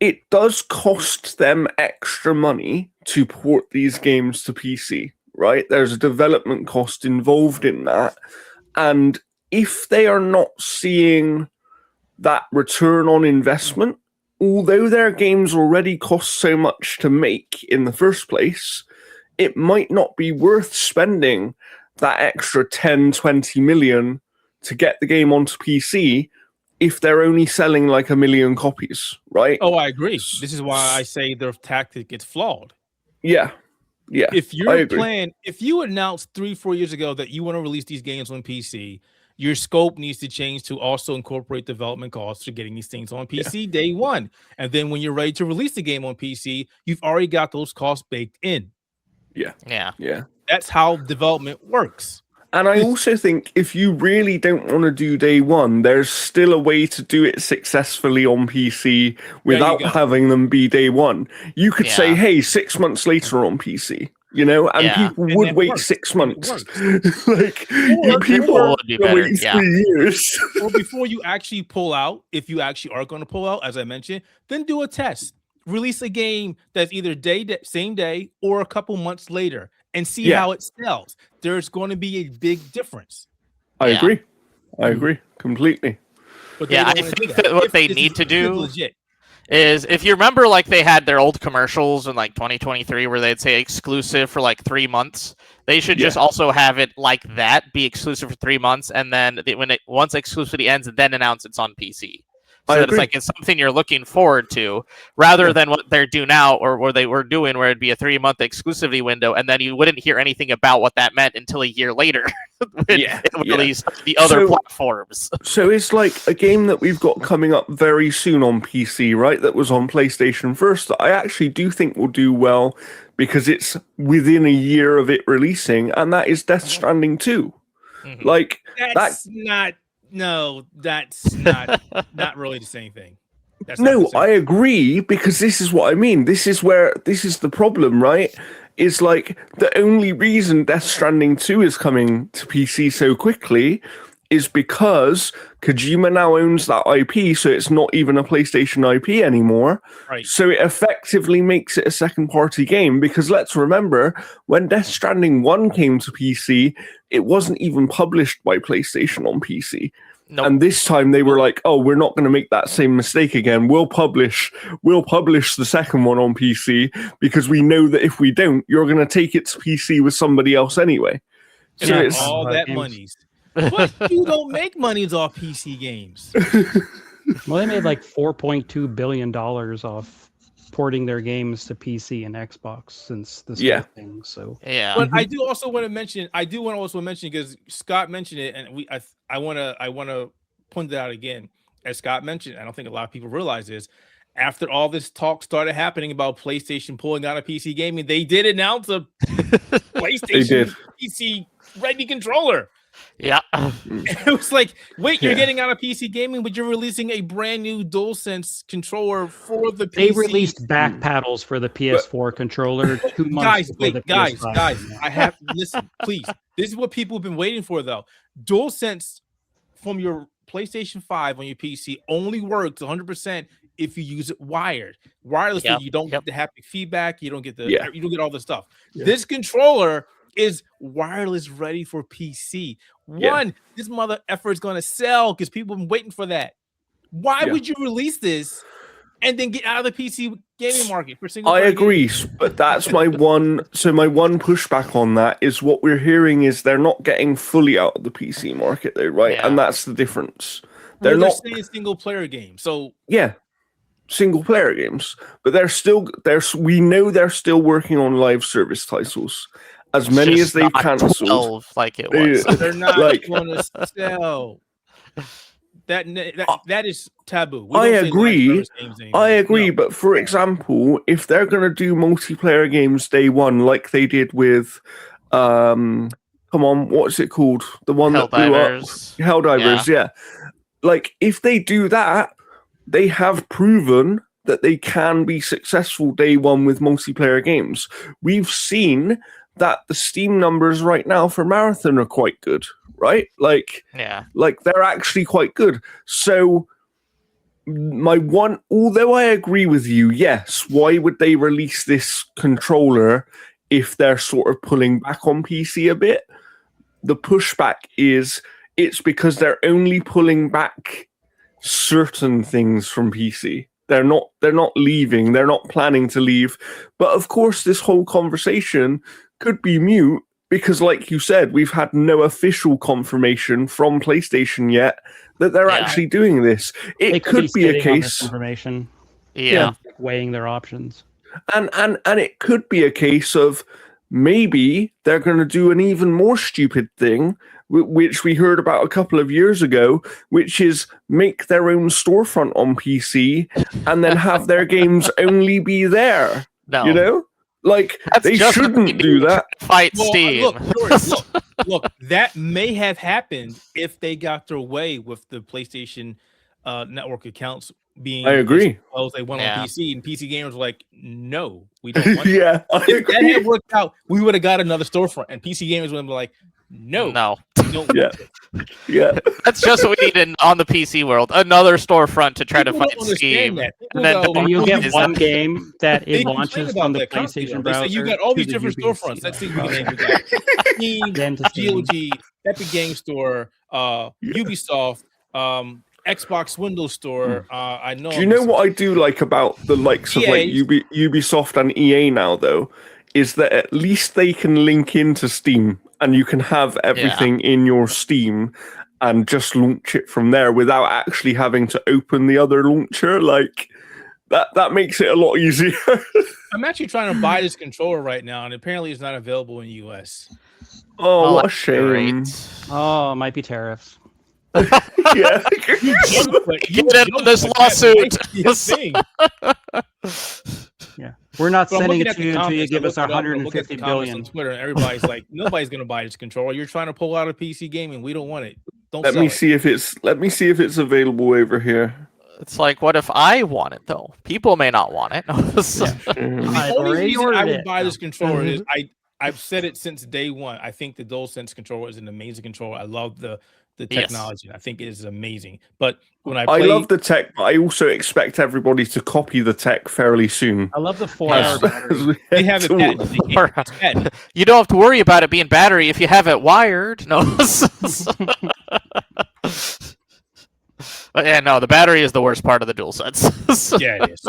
it does cost them extra money to port these games to PC, right? There's a development cost involved in that. And if they are not seeing that return on investment, although their games already cost so much to make in the first place, it might not be worth spending that extra 10-20 million to get the game onto PC if they're only selling like 1 million copies, right? Oh, I agree. This is why I say their tactic gets flawed. Yeah. If you're playing, if you announced 3-4 years ago that you want to release these games on PC, your scope needs to change to also incorporate development costs for getting these things on PC day one. And then when you're ready to release the game on PC, you've already got those costs baked in. Yeah. That's how development works. And I also think if you really don't want to do day one, there's still a way to do it successfully on PC without having them be day one. You could say, hey, 6 months later on PC. You know, and people would wait 6 months. Like, people are wait 3 years. Or before you actually pull out, if you actually are going to pull out, as I mentioned, then do a test. Release a game that's either same day or a couple months later and see how it sells. There's going to be a big difference. I agree completely. But I think that what they need to do... is if you remember, like they had their old commercials in like 2023 where they'd say exclusive for like 3 months. They should just also have it like that, be exclusive for 3 months, and then once exclusivity ends, then announce it's on PC. So that it's something you're looking forward to, rather than what they're doing now, or what they were doing, where it'd be a 3-month exclusivity window, and then you wouldn't hear anything about what that meant until a year later when it released the other platforms. So it's like a game that we've got coming up very soon on PC, right? That was on PlayStation first. That I actually do think will do well because it's within a year of it releasing, and that is Death Stranding 2. Mhm. Like That's not really the same thing. I agree, because this is what I mean. This is the problem, right? Is like the only reason Death Stranding 2 is coming to PC so quickly is because Kojima now owns that IP, so it's not even a PlayStation IP anymore. Right. So it effectively makes it a second-party game, because let's remember, when Death Stranding 1 came to PC, it wasn't even published by PlayStation on PC. Nope. And this time they were like, "Oh, we're not going to make that same mistake again. We'll publish the second one on PC because we know that if we don't, you're going to take it to PC with somebody else anyway." So it's all that monies. But you don't make monies off PC games. Well, they made like $4.2 billion off porting their games to PC and Xbox since this whole thing. So But I do also want to mention. Because Scott mentioned it, and I want to point that out again. As Scott mentioned, I don't think a lot of people realize this. After all this talk started happening about PlayStation pulling out of PC gaming, they did announce a PlayStation PC ready controller. Yeah. It was like, wait, you're getting out of PC gaming, but you're releasing a brand new DualSense controller for the PC. They released back paddles for the PS4 controller 2 months before the PS5. Guys, I have to listen, please. This is what people have been waiting for, though. DualSense from your PlayStation 5 on your PC only works 100% if you use it wired. Wirelessly, you don't get the haptic feedback, you don't get you don't get all the stuff. This controller is wireless ready for PC. This mother effer is going to sell because people have been waiting for that. Why would you release this and then get out of the PC gaming market for single? I agree, but that's my one. So my one pushback on that is what we're hearing is they're not getting fully out of the PC market, though, right? And that's the difference. They're not saying single player games. So single player games, but we know they're still working on live service titles. As many as they've cancelled, like it was. They're not going to sell. That is taboo. I agree, but for example, if they're going to do multiplayer games day one, like they did with, what's it called? The one that blew up, Helldivers, yeah. Like if they do that, they have proven that they can be successful day one with multiplayer games. We've seen that the Steam numbers right now for Marathon are quite good, right? Like they're actually quite good. So although I agree with you, yes, why would they release this controller if they're sort of pulling back on PC a bit? The pushback is it's because they're only pulling back certain things from PC. They're not leaving. They're not planning to leave. But of course, this whole conversation could be mute because, like you said, we've had no official confirmation from PlayStation yet that they're actually doing this. It could be a case. Information. Weighing their options. And it could be a case of maybe they're going to do an even more stupid thing, which we heard about a couple of years ago, which is make their own storefront on PC and then have their games only be there. No. You know? Like, they shouldn't do that. Fight Steam. Look, that may have happened if they got their way with the PlayStation network accounts being. I agree. They went on PC, and PC gamers were like, no, we don't want that. If that had worked out, we would have got another storefront, and PC gamers would have been like, no. Yeah. That's just what we need on the PC world. Another storefront to try to fight Steam. And then you'll get one game that it launches from the PlayStation browser. You got all these different storefronts. That's the game. We got Steam, GOG, Epic Game Store, Ubisoft, Xbox Windows Store. I know. Do you know what I do like about the likes of like Ubisoft and EA now, though, is that at least they can link into Steam and you can have everything in your Steam and just launch it from there without actually having to open the other launcher. Like that makes it a lot easier. I'm actually trying to buy this controller right now, and apparently it's not available in the US. Oh, what a shame. Great. Oh, it might be tariffs. Yeah. Get in this lawsuit. Yeah, we're not But I'm sending looking it at to the you until you comments, give I us looked it up, 150 on Twitter, billion. and everybody's like, nobody's gonna buy this controller. You're trying to pull out a PC gaming. We don't want it. Don't Let me see if it's available over here. It's like, what if I want it though? People may not want it. The only reason I would buy this controller is I've said it since day one. I think the DualSense controller is an amazing controller. I love the technology. I think it is amazing. But when I love the tech, but I also expect everybody to copy the tech fairly soon. I love the 4-hour battery. They have it patented. You don't have to worry about it being battery if you have it wired. No. But yeah, no, the battery is the worst part of the DualSense. Yeah, it is.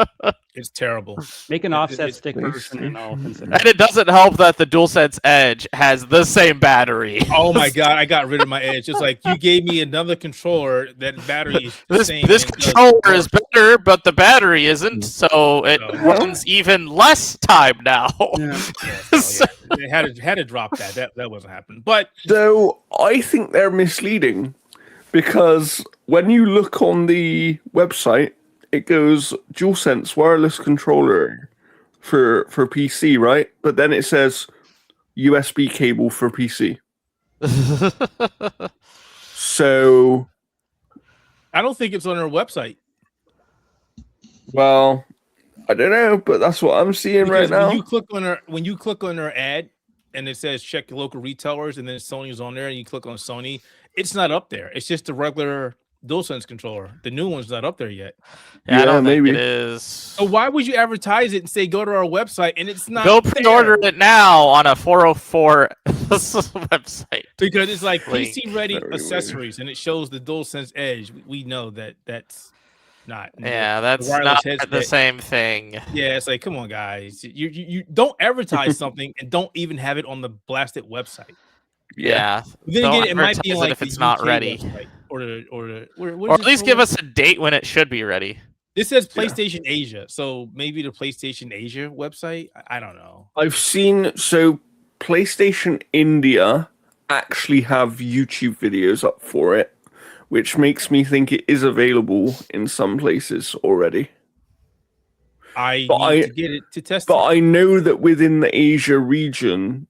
It's terrible. Make an offset stick version and I'll consider And it doesn't help that the DualSense Edge has the same battery. Oh my god, I got rid of my Edge. It's like you gave me another controller that battery is the same. This controller is better, but the battery isn't, so it runs even less time now. They had to drop that. That wasn't happening. But so I think they're misleading. Because when you look on the website, it goes DualSense wireless controller for PC, right? But then it says USB cable for PC. So I don't think it's on their website. Well, I don't know, but that's what I'm seeing right now. When you click on their ad and it says check your local retailers, and then Sony's on there, and you click on Sony, it's not up there. It's just a regular DualSense controller. The new one's not up there yet. Yeah, I don't think it is. So why would you advertise it and say go to our website and it's not? Go pre-order it now on a 404 website. Because it's like PC ready accessories, and it shows the DualSense Edge. We know that's not. Yeah, that's not the same thing. Yeah, it's like, come on, guys. You don't advertise something and don't even have it on the blasted website. Yeah. Then again, it might be like if it's not ready, or at least give us a date when it should be ready. This says PlayStation Asia, so maybe the PlayStation Asia website. I don't know. I've seen PlayStation India actually have YouTube videos up for it, which makes me think it is available in some places already. I need to get it to test. But I know that within the Asia region,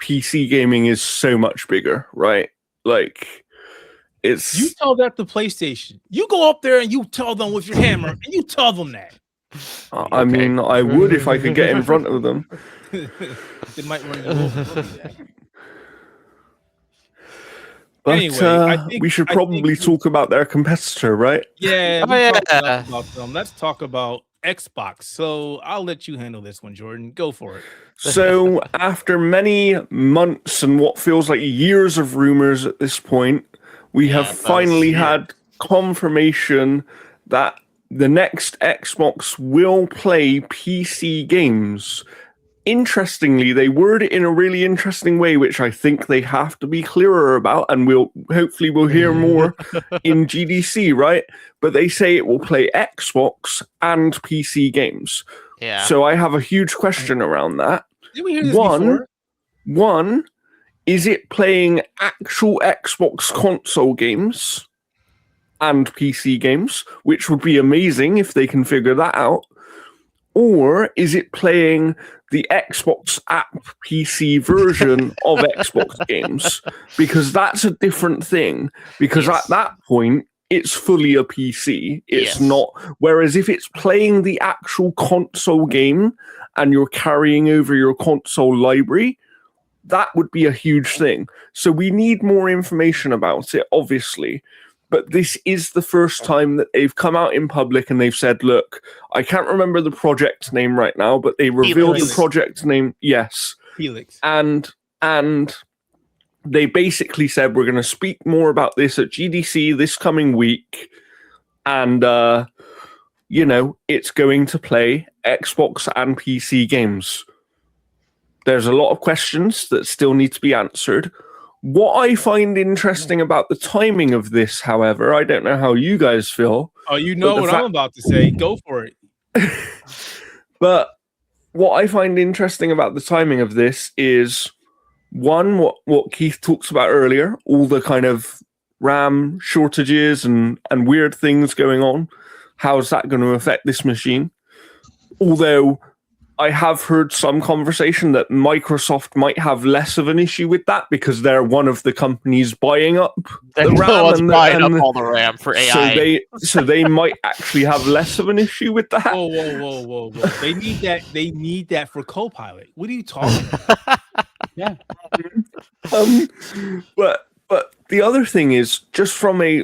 PC gaming is so much bigger, right? Like, it's... You tell that to PlayStation. You go up there and you tell them with your hammer, and you tell them that. I mean, I would if I could get in front of them. They might run the But anyway, we should probably talk about their competitor, right? Yeah, about them. Let's talk about Xbox. So I'll let you handle this one, Jordan. Go for it. So after many months and what feels like years of rumors at this point, we have finally had confirmation that the next Xbox will play PC games. Interestingly, they word it in a really interesting way, which I think they have to be clearer about, and we'll hear more in GDC, right? But they say it will play Xbox and PC games. Yeah. So I have a huge question around that. Did we hear this before? One, is it playing actual Xbox console games and PC games, which would be amazing if they can figure that out? Or is it playing the Xbox app PC version of Xbox games? Because that's a different thing. Because at that point, it's fully a PC. It's not. Whereas if it's playing the actual console game and you're carrying over your console library, that would be a huge thing. So we need more information about it, obviously. But this is the first time that they've come out in public and they've said, look, I can't remember the project name right now, but they revealed the project name. Yes. Helix. And they basically said, we're going to speak more about this at GDC this coming week. and it's going to play Xbox and PC games. There's a lot of questions that still need to be answered. What I find interesting about the timing of this, however, I don't know how you guys feel. Oh, you know what I'm about to say. Go for it. But what I find interesting about the timing of this is, one, what Keith talks about earlier, all the kind of RAM shortages and weird things going on. How is that going to affect this machine? Although I have heard some conversation that Microsoft might have less of an issue with that because they're one of the companies buying up the RAM buying up all the RAM for AI. So they might actually have less of an issue with that. Whoa. They need that. They need that for Copilot. What are you talking about? Yeah. But the other thing is, just from a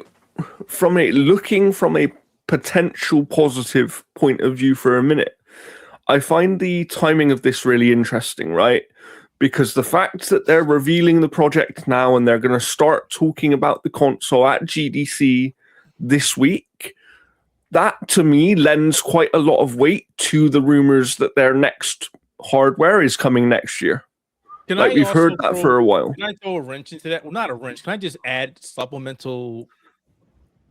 potential positive point of view for a minute, I find the timing of this really interesting, right? Because the fact that they're revealing the project now and they're going to start talking about the console at GDC this week, that to me lends quite a lot of weight to the rumors that their next hardware is coming next year. We've heard that for a while. Can I throw a wrench into that? Well, not a wrench. Can I just add supplemental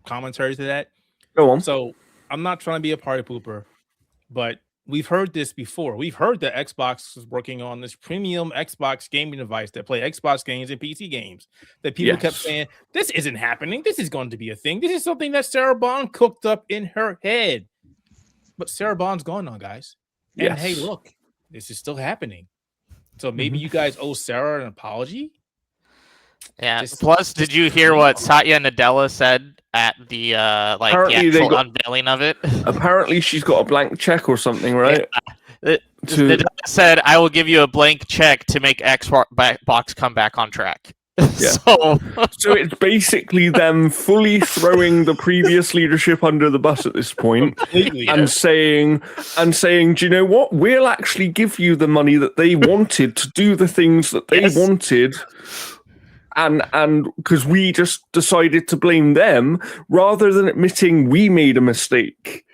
commentary to that? Go on. So I'm not trying to be a party pooper, but we've heard this before. We've heard that Xbox is working on this premium Xbox gaming device that play Xbox games and PC games. That people kept saying, this isn't happening. This is going to be a thing. This is something that Sarah Bond cooked up in her head. But Sarah Bond's gone now, guys. And hey, look, this is still happening. So maybe you guys owe Sarah an apology? Yeah. Plus, did you hear what Satya Nadella said at the actual unveiling of it? Apparently, she's got a blank check or something, right? Nadella said, "I will give you a blank check to make Xbox come back on track." Yeah. So it's basically them fully throwing the previous leadership under the bus at this point, and saying, do you know what? We'll actually give you the money that they wanted to do the things that they wanted. And because we just decided to blame them rather than admitting we made a mistake.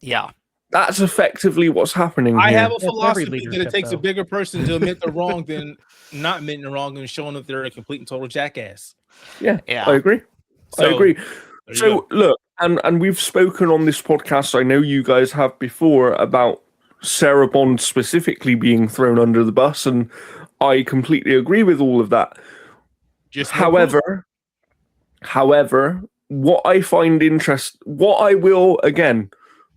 Yeah. That's effectively what's happening here. I have a philosophy that it takes a bigger person to admit the wrong than not admitting the wrong and showing that they're a complete and total jackass. Yeah. I agree. So look, and we've spoken on this podcast, I know you guys have before, about Sarah Bond specifically being thrown under the bus, and I completely agree with all of that. However, what I find what I will, again,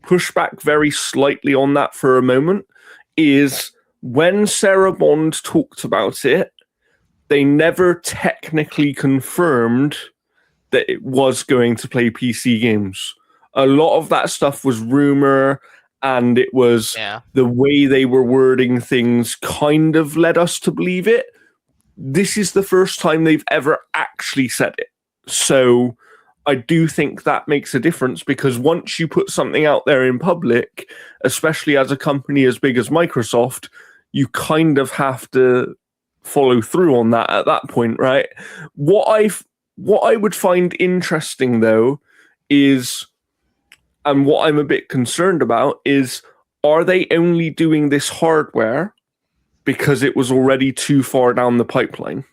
push back very slightly on that for a moment, is when Sarah Bond talked about it, they never technically confirmed that it was going to play PC games. A lot of that stuff was rumor, and it was the way they were wording things kind of led us to believe it. This is the first time they've ever actually said it. So I do think that makes a difference, because once you put something out there in public, especially as a company as big as Microsoft, you kind of have to follow through on that at that point, right? What I would find interesting, though, is, and what I'm a bit concerned about, is, are they only doing this hardware because it was already too far down the pipeline?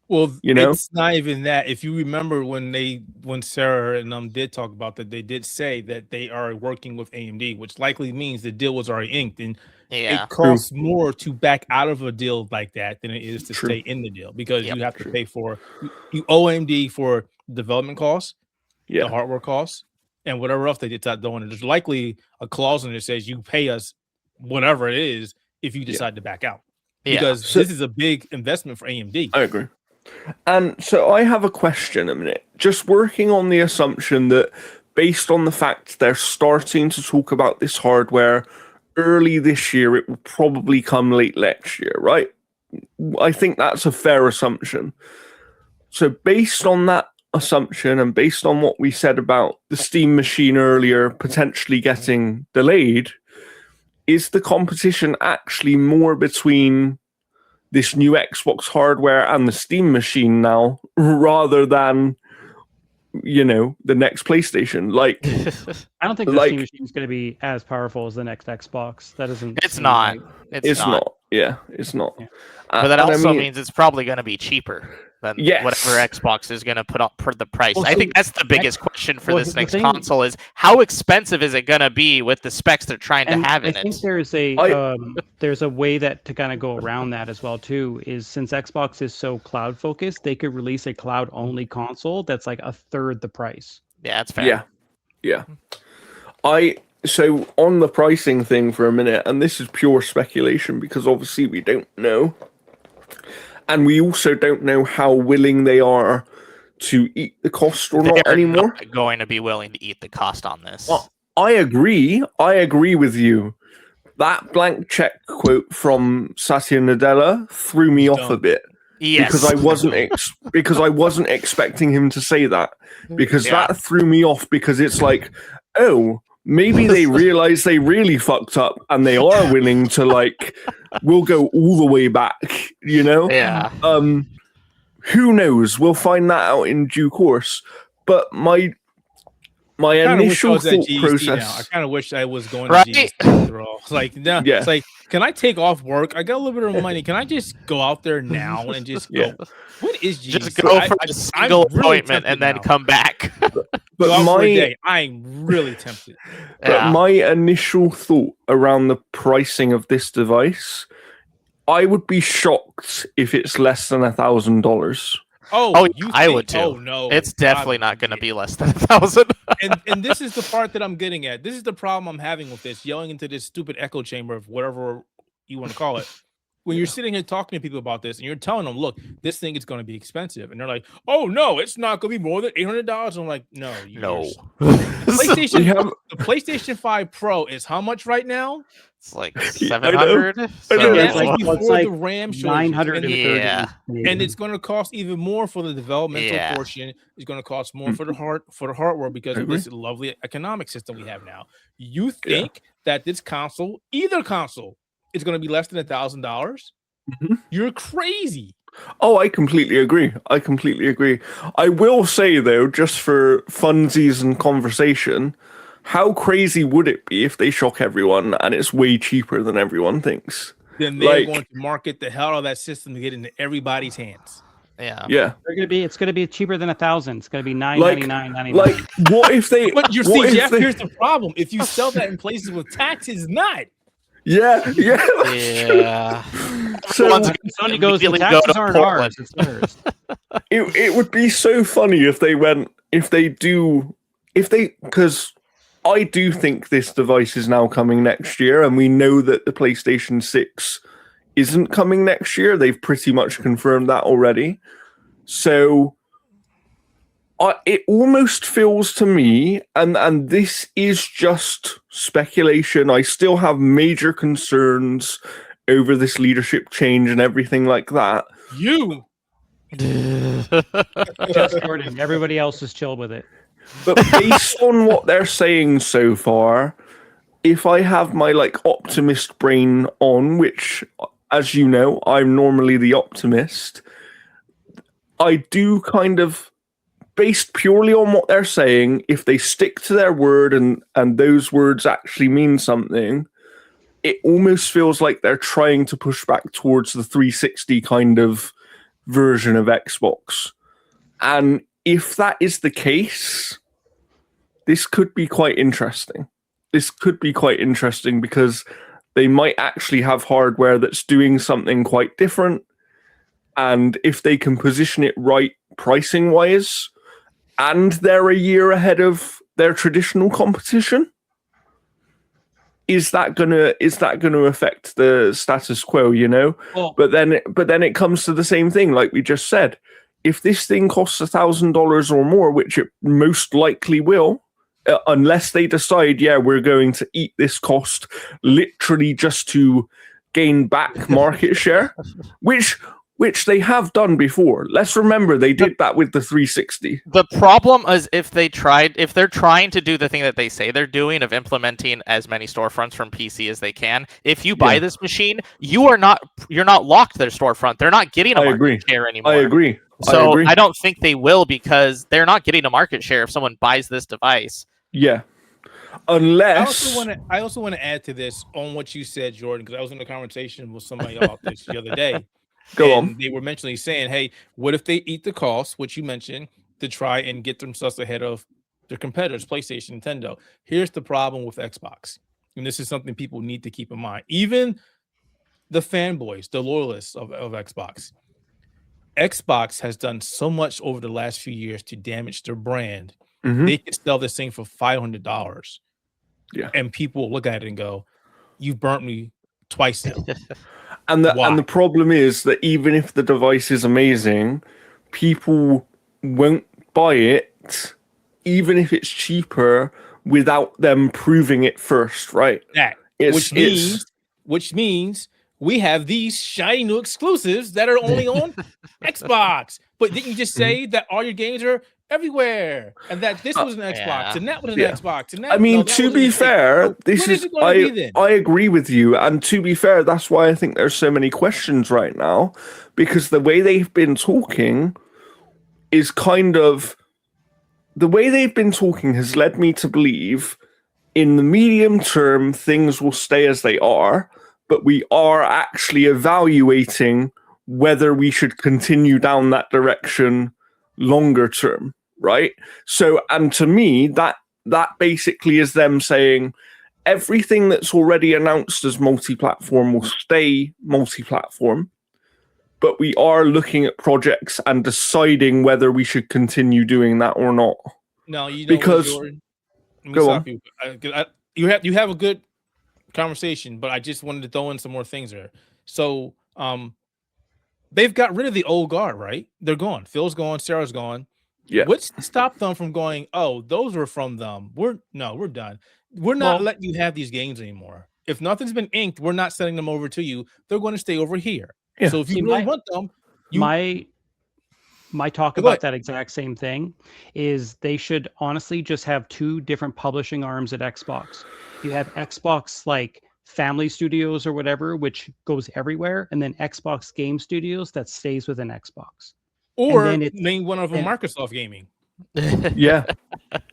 Well, it's not even that. If you remember when Sarah and did talk about that, they did say that they are working with AMD, which likely means the deal was already inked, and it costs more to back out of a deal like that than it is to stay in the deal, because you have to pay for, you owe AMD for development costs, the hardware costs, and whatever else they did that doing. There's likely a clause in it that says you pay us whatever it is if you decide to back out. Because this is a big investment for AMD. I agree. And so I have a question a minute. Just working on the assumption that, based on the fact they're starting to talk about this hardware early this year, it will probably come late next year, right? I think that's a fair assumption. So based on that assumption, and based on what we said about the Steam machine earlier potentially getting delayed, is the competition actually more between this new Xbox hardware and the Steam machine now, rather than the next PlayStation. Like, I don't think the Steam machine is going to be as powerful as the next Xbox. That isn't. It's not. Like... It's not. Yeah, it's not. Yeah. But that also means it's probably going to be cheaper than whatever Xbox is going to put up for the price. I think that's the biggest question for this next console is how expensive is it going to be with the specs they're trying to have in it? I think there's a way that to kind of go around that as well too, is since Xbox is so cloud focused, they could release a cloud only console that's like a third the price. Yeah, that's fair. Yeah. So on the pricing thing for a minute, and this is pure speculation because obviously we don't know. And we also don't know how willing they are to eat the cost or not anymore. Not going to be willing to eat the cost on this. Well, I agree with you. That blank check quote from Satya Nadella threw me off a bit. Yes. Because I wasn't expecting him to say that. Because that threw me off because it's like, oh, maybe they realize they really fucked up and they are willing to we'll go all the way back, Yeah. Who knows? We'll find that out in due course. But my initial thought process. I kind of wish I was going to GDC after all. It's like, can I take off work? I got a little bit of money. Can I just go out there now and just go? What is GDC? Just go for a single appointment and then come back. But I'm really tempted. But my initial thought around the pricing of this device, I would be shocked if it's less than $1,000. I would too. Oh no, it's definitely not going to be less than 1,000. and this is the part that I'm getting at. This is the problem I'm having with this, yelling into this stupid echo chamber of whatever you want to call it. When you're sitting here talking to people about this and you're telling them, look, this thing is going to be expensive. And they're like, oh, no, it's not going to be more than $800. I'm like, no. The PlayStation 5 Pro is how much right now? It's like 700. It's like the RAM 930. And it's going to cost even more for the developmental portion. It's going to cost more for the hardware because of this lovely economic system we have now. You think that this console, either console, is going to be less than $1,000? Mm-hmm. You're crazy. Oh, I completely agree. I will say, though, just for funsies and conversation, how crazy would it be if they shock everyone and it's way cheaper than everyone thinks? Then they're going to market the hell out of that system to get into everybody's hands. Yeah. It's gonna be cheaper than $1,000. It's gonna be $999.99. Like, what if they? But you see, Jeff, here's the problem: if you sell that in places with taxes, not. Yeah. So Sony goes, the taxes aren't ours, it's theirs. It would be so funny if because I do think this device is now coming next year, and we know that the PlayStation 6 isn't coming next year. They've pretty much confirmed that already. So it almost feels to me, and this is just speculation, I still have major concerns over this leadership change and everything like that. You! Just Gordon. Everybody else is chilled with it. But based on what they're saying so far, if I have my optimist brain on, which, as you know, I'm normally the optimist, I do kind of, based purely on what they're saying, if they stick to their word and those words actually mean something, it almost feels like they're trying to push back towards the 360 kind of version of Xbox. And if that is the case, this could be quite interesting. Because they might actually have hardware that's doing something quite different. And if they can position it right pricing-wise, and they're a year ahead of their traditional competition, is that gonna affect the status quo? Well, but then it comes to the same thing, like we just said. If this thing costs $1,000 or more, which it most likely will, unless they decide, we're going to eat this cost literally just to gain back market share, which they have done before. Let's remember they did that with the 360. The problem is if they're trying to do the thing that they say they're doing of implementing as many storefronts from PC as they can. If you buy this machine, you're not locked to their storefront. They're not getting a market share anymore. I agree. So agree. I don't think they will, because they're not getting a market share if someone buys this device. Yeah. I Unless also want to add to this on what you said, Jordan, because I was in a conversation with somebody about this the other day. Go and on. They were mentioning saying, hey, what if they eat the cost, which you mentioned, to try and get themselves ahead of their competitors, PlayStation, Nintendo? Here's the problem with Xbox. And this is something people need to keep in mind. Even the fanboys, the loyalists of Xbox. Xbox has done so much over the last few years to damage their brand. Mhm. They could sell this thing for $500. Yeah. And people will look at it and go, "You burnt me twice now." And the Why? problem is that even if the device is amazing, people won't buy it, even if it's cheaper, without them proving it first, right? That which means we have these shiny new exclusives that are only on Xbox. But didn't you just say that all your games are everywhere, and that this was an Xbox, yeah. and that was an Yeah. Xbox, and that, I mean, no, that to was be an fair, So this when is it gonna be then? I agree with you, and to be fair, that's why I think there's so many questions right now, because the way they've been talking is kind of the way they've been talking has led me to believe in the medium term things will stay as they are, but we are actually evaluating whether we should continue down that direction longer term, right? So, and to me, that basically is them saying everything that's already announced as multi-platform will stay multi-platform, but we are looking at projects and deciding whether we should continue doing that or not. No, you know Because- what, Jordan? Let me Go stop on. you. 'Cause you have a good conversation, but I just wanted to throw in some more things there. So, they've got rid of the old guard, right? They're gone. Phil's gone. Sarah's gone. Yeah. What's to stop them from going, oh, those were from them? We're done. We're not Well- letting you have these games anymore. If nothing's been inked, we're not sending them over to you. They're going to stay over here. Yeah. So if you See, really my- want them, my talk Go about ahead. that exact same thing is they should honestly just have two different publishing arms at Xbox. You have Xbox like Family Studios or whatever, which goes everywhere, and then Xbox Game Studios that stays within Xbox. or then it's- name one of them and- Microsoft Gaming. Yeah.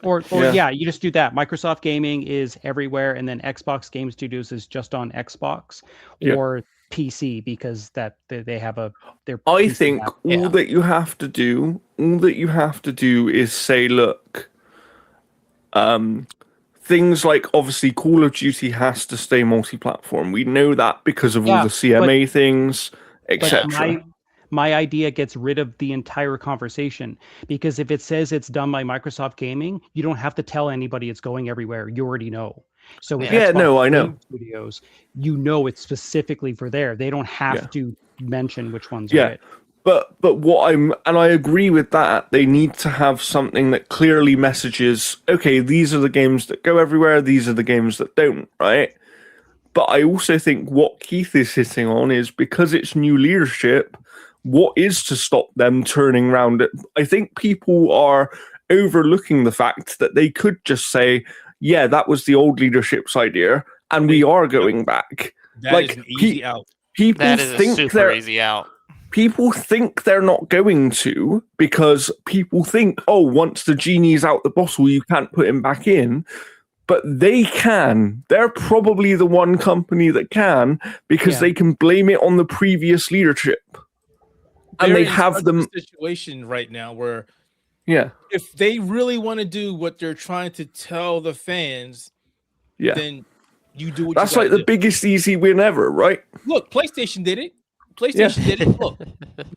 Or Yeah. yeah, you just do that. Microsoft Gaming is everywhere, and then Xbox Game Studios is just on Xbox Yeah. or PC because that they have their. I PC think app. all that you have to do is say, look, things like obviously Call of Duty has to stay multi-platform. We know that because of all Yeah, the CMA things, But etc. my idea gets rid of the entire conversation, because if it says it's done by Microsoft Gaming, you don't have to tell anybody it's going everywhere. You already know. So with Yeah, Xbox no, I know. Game Studios, you know it's specifically for there. They don't have Yeah. to mention which ones Yeah. are it. But what I agree with that, they need to have something that clearly messages, okay, these are the games that go everywhere, these are the games that don't, right? But I also think what Keith is hitting on is because it's new leadership, what is to stop them turning around? I think people are overlooking the fact that they could just say, yeah, that was the old leadership's idea, and we are going back. That Like, is an easy out. People That is a think super they're easy out. people think they're not going to, because people think, oh, once the genie's out the bottle, you can't put him back in. But they can. They're probably the one company that can, because Yeah. they can blame it on the previous leadership. And They're they in have such them. a situation right now where Yeah. if they really want to do what they're trying to tell the fans, Yeah. then you do what That's you like gotta the do. biggest easy win ever, right? Look, PlayStation did it. PlayStation did it. Look,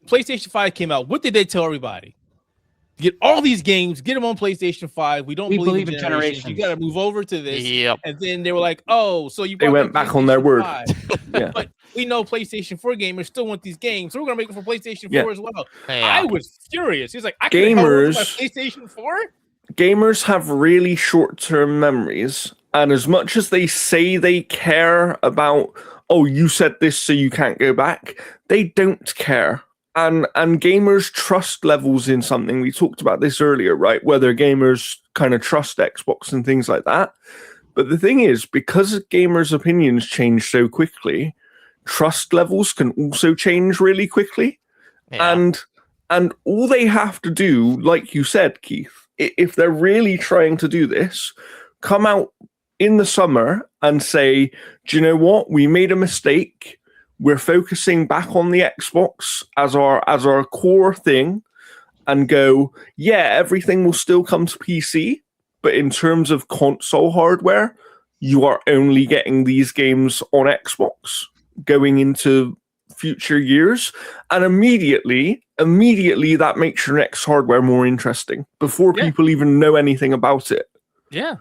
PlayStation 5 came out. What did they tell everybody? Get all these games, get them on PlayStation 5. We don't We believe in believe in generations. You generations. got to move over to this. Yep. And then they were like, oh, so you They brought went back on their PlayStation word. 5. Yeah. But we know PlayStation 4 gamers still want these games, so we're gonna make it for PlayStation 4 Yeah. as well. Yeah. I was furious. He's like, I can my Gamers- PlayStation 4. Gamers have really short-term memories, and as much as they say they care about, oh, you said this so you can't go back, they don't care. And gamers' trust levels in something, we talked about this earlier, right? Whether gamers kind of trust Xbox and things like that. But the thing is, because gamers' opinions change so quickly, trust levels can also change really quickly. Yeah. And all they have to do, like you said, Keith, if they're really trying to do this, come out in the summer and say, do you know what? We made a mistake. We're focusing back on the Xbox as our core thing, and go, yeah, everything will still come to PC, but in terms of console hardware, you are only getting these games on Xbox going into future years, and immediately that makes your next hardware more interesting before people even know anything about it. Yeah.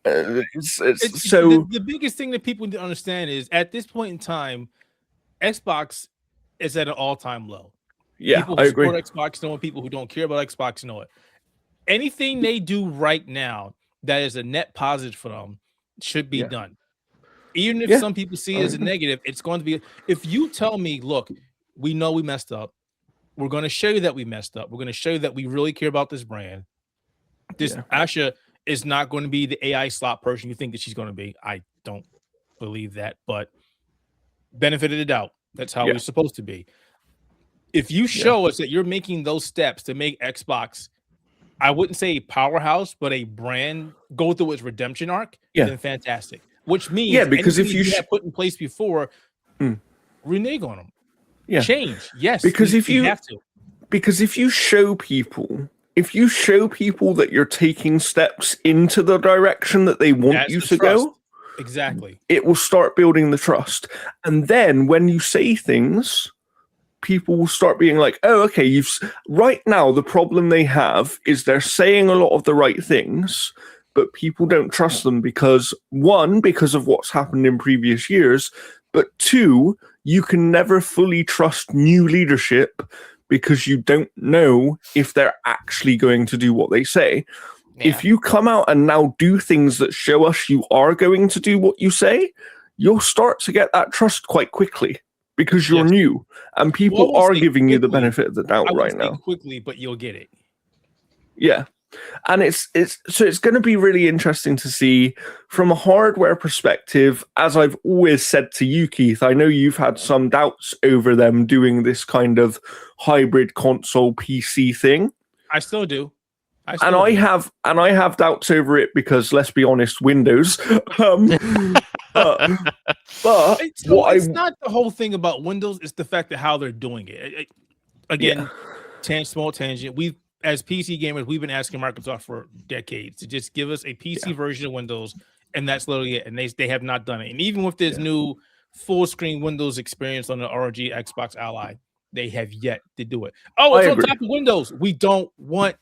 So the biggest thing that people need to understand is at this point in time, Xbox is at an all-time low. Yeah, people who I agree. support Xbox know it. People who don't care about Xbox know it. Anything they do right now that is a net positive for them should be done. Even if some people see it as a negative, it's going to be. If you tell me, look, we know we messed up. We're going to show you that we messed up. We're going to show you that we really care about this brand. This Asha is not going to be the AI slot person you think that she's going to be. I don't believe that, but benefit of the doubt. That's how we're supposed to be. If you show us that you're making those steps to make Xbox, I wouldn't say a powerhouse, but a brand go through its redemption arc, then fantastic. Which means because if you have put in place before, renege on them. Change, because if you have to. Because if you show people that you're taking steps into the direction that they want you to go, exactly, it will start building the trust. And then when you say things, people will start being like, oh, okay, right now the problem they have is they're saying a lot of the right things, but people don't trust them because, one, because of what's happened in previous years, but two, you can never fully trust new leadership because you don't know if they're actually going to do what they say. Yeah. If you come out and now do things that show us you are going to do what you say, you'll start to get that trust quite quickly. Because you're new, and people are giving you the benefit of the doubt right now. Quickly, but you'll get it. Yeah, and it's going to be really interesting to see from a hardware perspective. As I've always said to you, Keith, I know you've had some doubts over them doing this kind of hybrid console PC thing. I still do. I have doubts over it because, let's be honest, Windows. But it's not the whole thing about Windows. It's the fact that how they're doing it. Again, small tangent. We've, as PC gamers, we've been asking Microsoft for decades to just give us a PC version of Windows, and that's literally it. And they have not done it. And even with this new full screen Windows experience on the ROG Xbox Ally, they have yet to do it. Oh, it's on top of Windows. We don't want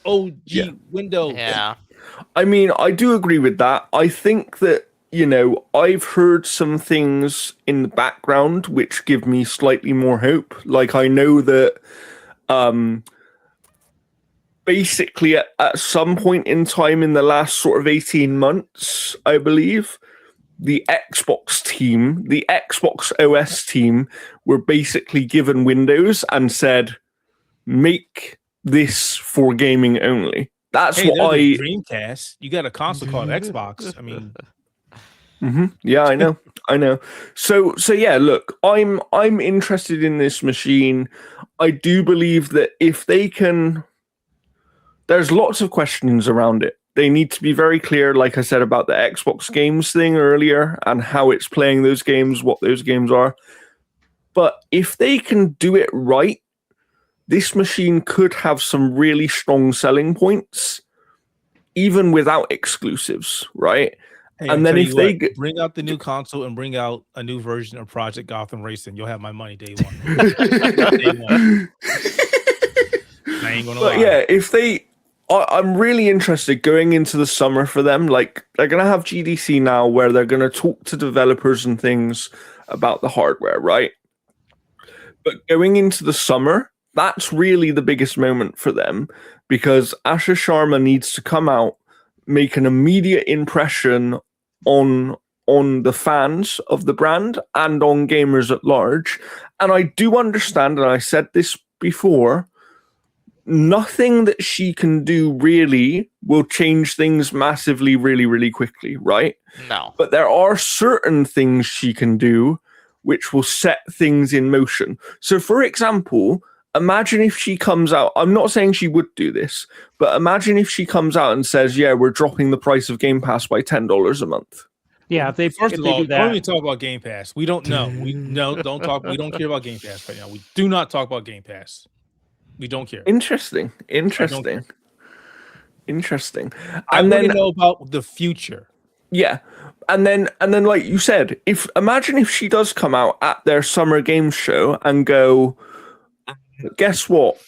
OG Windows. Yeah. I mean, I do agree with that. I think that, I've heard some things in the background which give me slightly more hope. Like, I know that basically at some point in time in the last sort of 18 months, I believe, the Xbox team, the Xbox OS team, were basically given Windows and said, make this for gaming only. That's what Dreamcast. You got a console called Xbox. I mean... Yeah, I know. So yeah, look, I'm interested in this machine. I do believe that if they can, there's lots of questions around it. They need to be very clear, like I said, about the Xbox games thing earlier and how it's playing those games, what those games are. But if they can do it right, this machine could have some really strong selling points, even without exclusives, right? Hey, and then if they bring out the new console and bring out a new version of Project Gotham Racing, you'll have my money day one. I ain't gonna lie. Yeah, if they, I'm really interested going into the summer for them. Like, they're gonna have GDC now, where they're gonna talk to developers and things about the hardware, right? But going into the summer, that's really the biggest moment for them, because Asha Sharma needs to come out, make an immediate impression on the fans of the brand and on gamers at large. And I do understand, and I said this before, nothing that she can do really will change things massively really, really quickly, right? No. But there are certain things she can do which will set things in motion. So, for example, imagine if she comes out. I'm not saying she would do this, but imagine if she comes out and says, "Yeah, we're dropping the price of Game Pass by $10 a month." Yeah, if they First if of they all, do don't that, even talk about Game Pass. We don't know. Don't talk. We don't care about Game Pass right now. We do not talk about Game Pass. We don't care. Interesting. I And want then to know about the future. yeah, and then like you said, imagine if she does come out at their summer games show and go, guess what?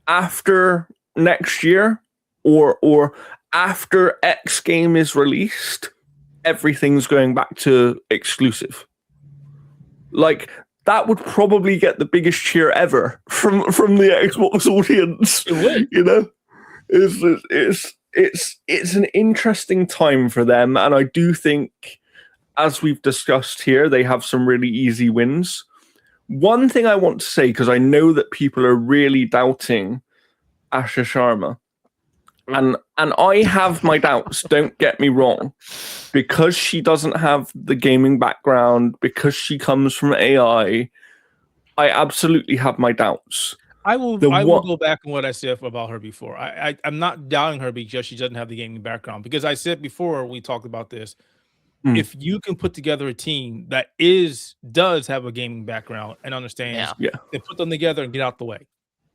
After next year or after X game is released, everything's going back to exclusive. Like that would probably get the biggest cheer ever from the Xbox audience. It would. You know, it's an interesting time for them, and I do think, as we've discussed here, they have some really easy wins. One thing I want to say, because I know that people are really doubting Asha Sharma, and I have my doubts, don't get me wrong, because she doesn't have the gaming background, because she comes from AI, I absolutely have my doubts. I will go back on what I said about her before. I'm not doubting her because she doesn't have the gaming background. Because I said before we talked about this, if you can put together a team that does have a gaming background and understands, then put them together and get out the way.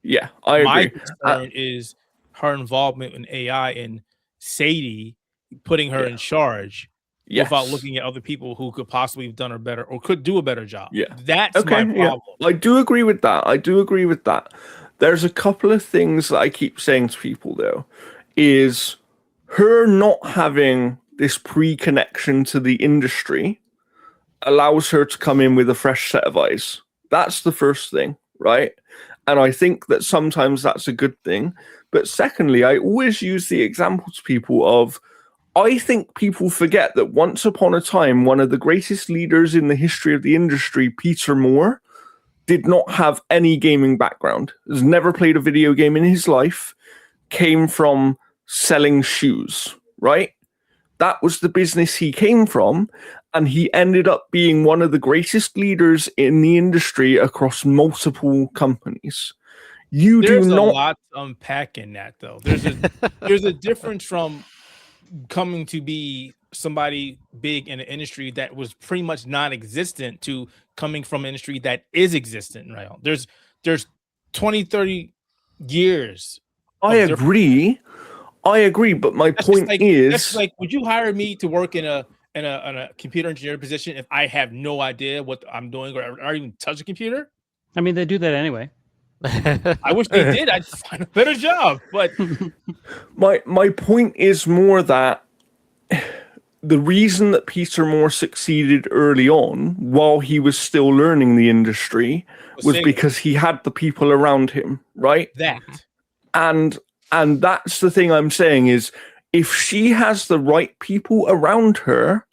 Yeah, I agree. My concern is her involvement in AI and Sadie putting her in charge without looking at other people who could possibly have done her better or could do a better job. Yeah, that's my problem. Yeah. I do agree with that. There's a couple of things that I keep saying to people though, is her not having this pre-connection to the industry allows her to come in with a fresh set of eyes. That's the first thing, right? And I think that sometimes that's a good thing. But secondly, I always use the example to people of, I think people forget that once upon a time, one of the greatest leaders in the history of the industry, Peter Moore, did not have any gaming background, has never played a video game in his life, came from selling shoes, right? That was the business he came from, and he ended up being one of the greatest leaders in the industry across multiple companies. There's a lot to unpack in that, though. There's a difference from coming to be somebody big in an industry that was pretty much non-existent to coming from an industry that is existent right now. There's 20, 30 years. I agree, but my point is, that's like, would you hire me to work in a computer engineer position if I have no idea what I'm doing or even touch a computer? I mean, they do that anyway. I wish they did. I'd find a better job. But my point is more that the reason that Peter Moore succeeded early on, while he was still learning the industry, was because he had the people around him, right? And that's the thing I'm saying is, if she has the right people around her,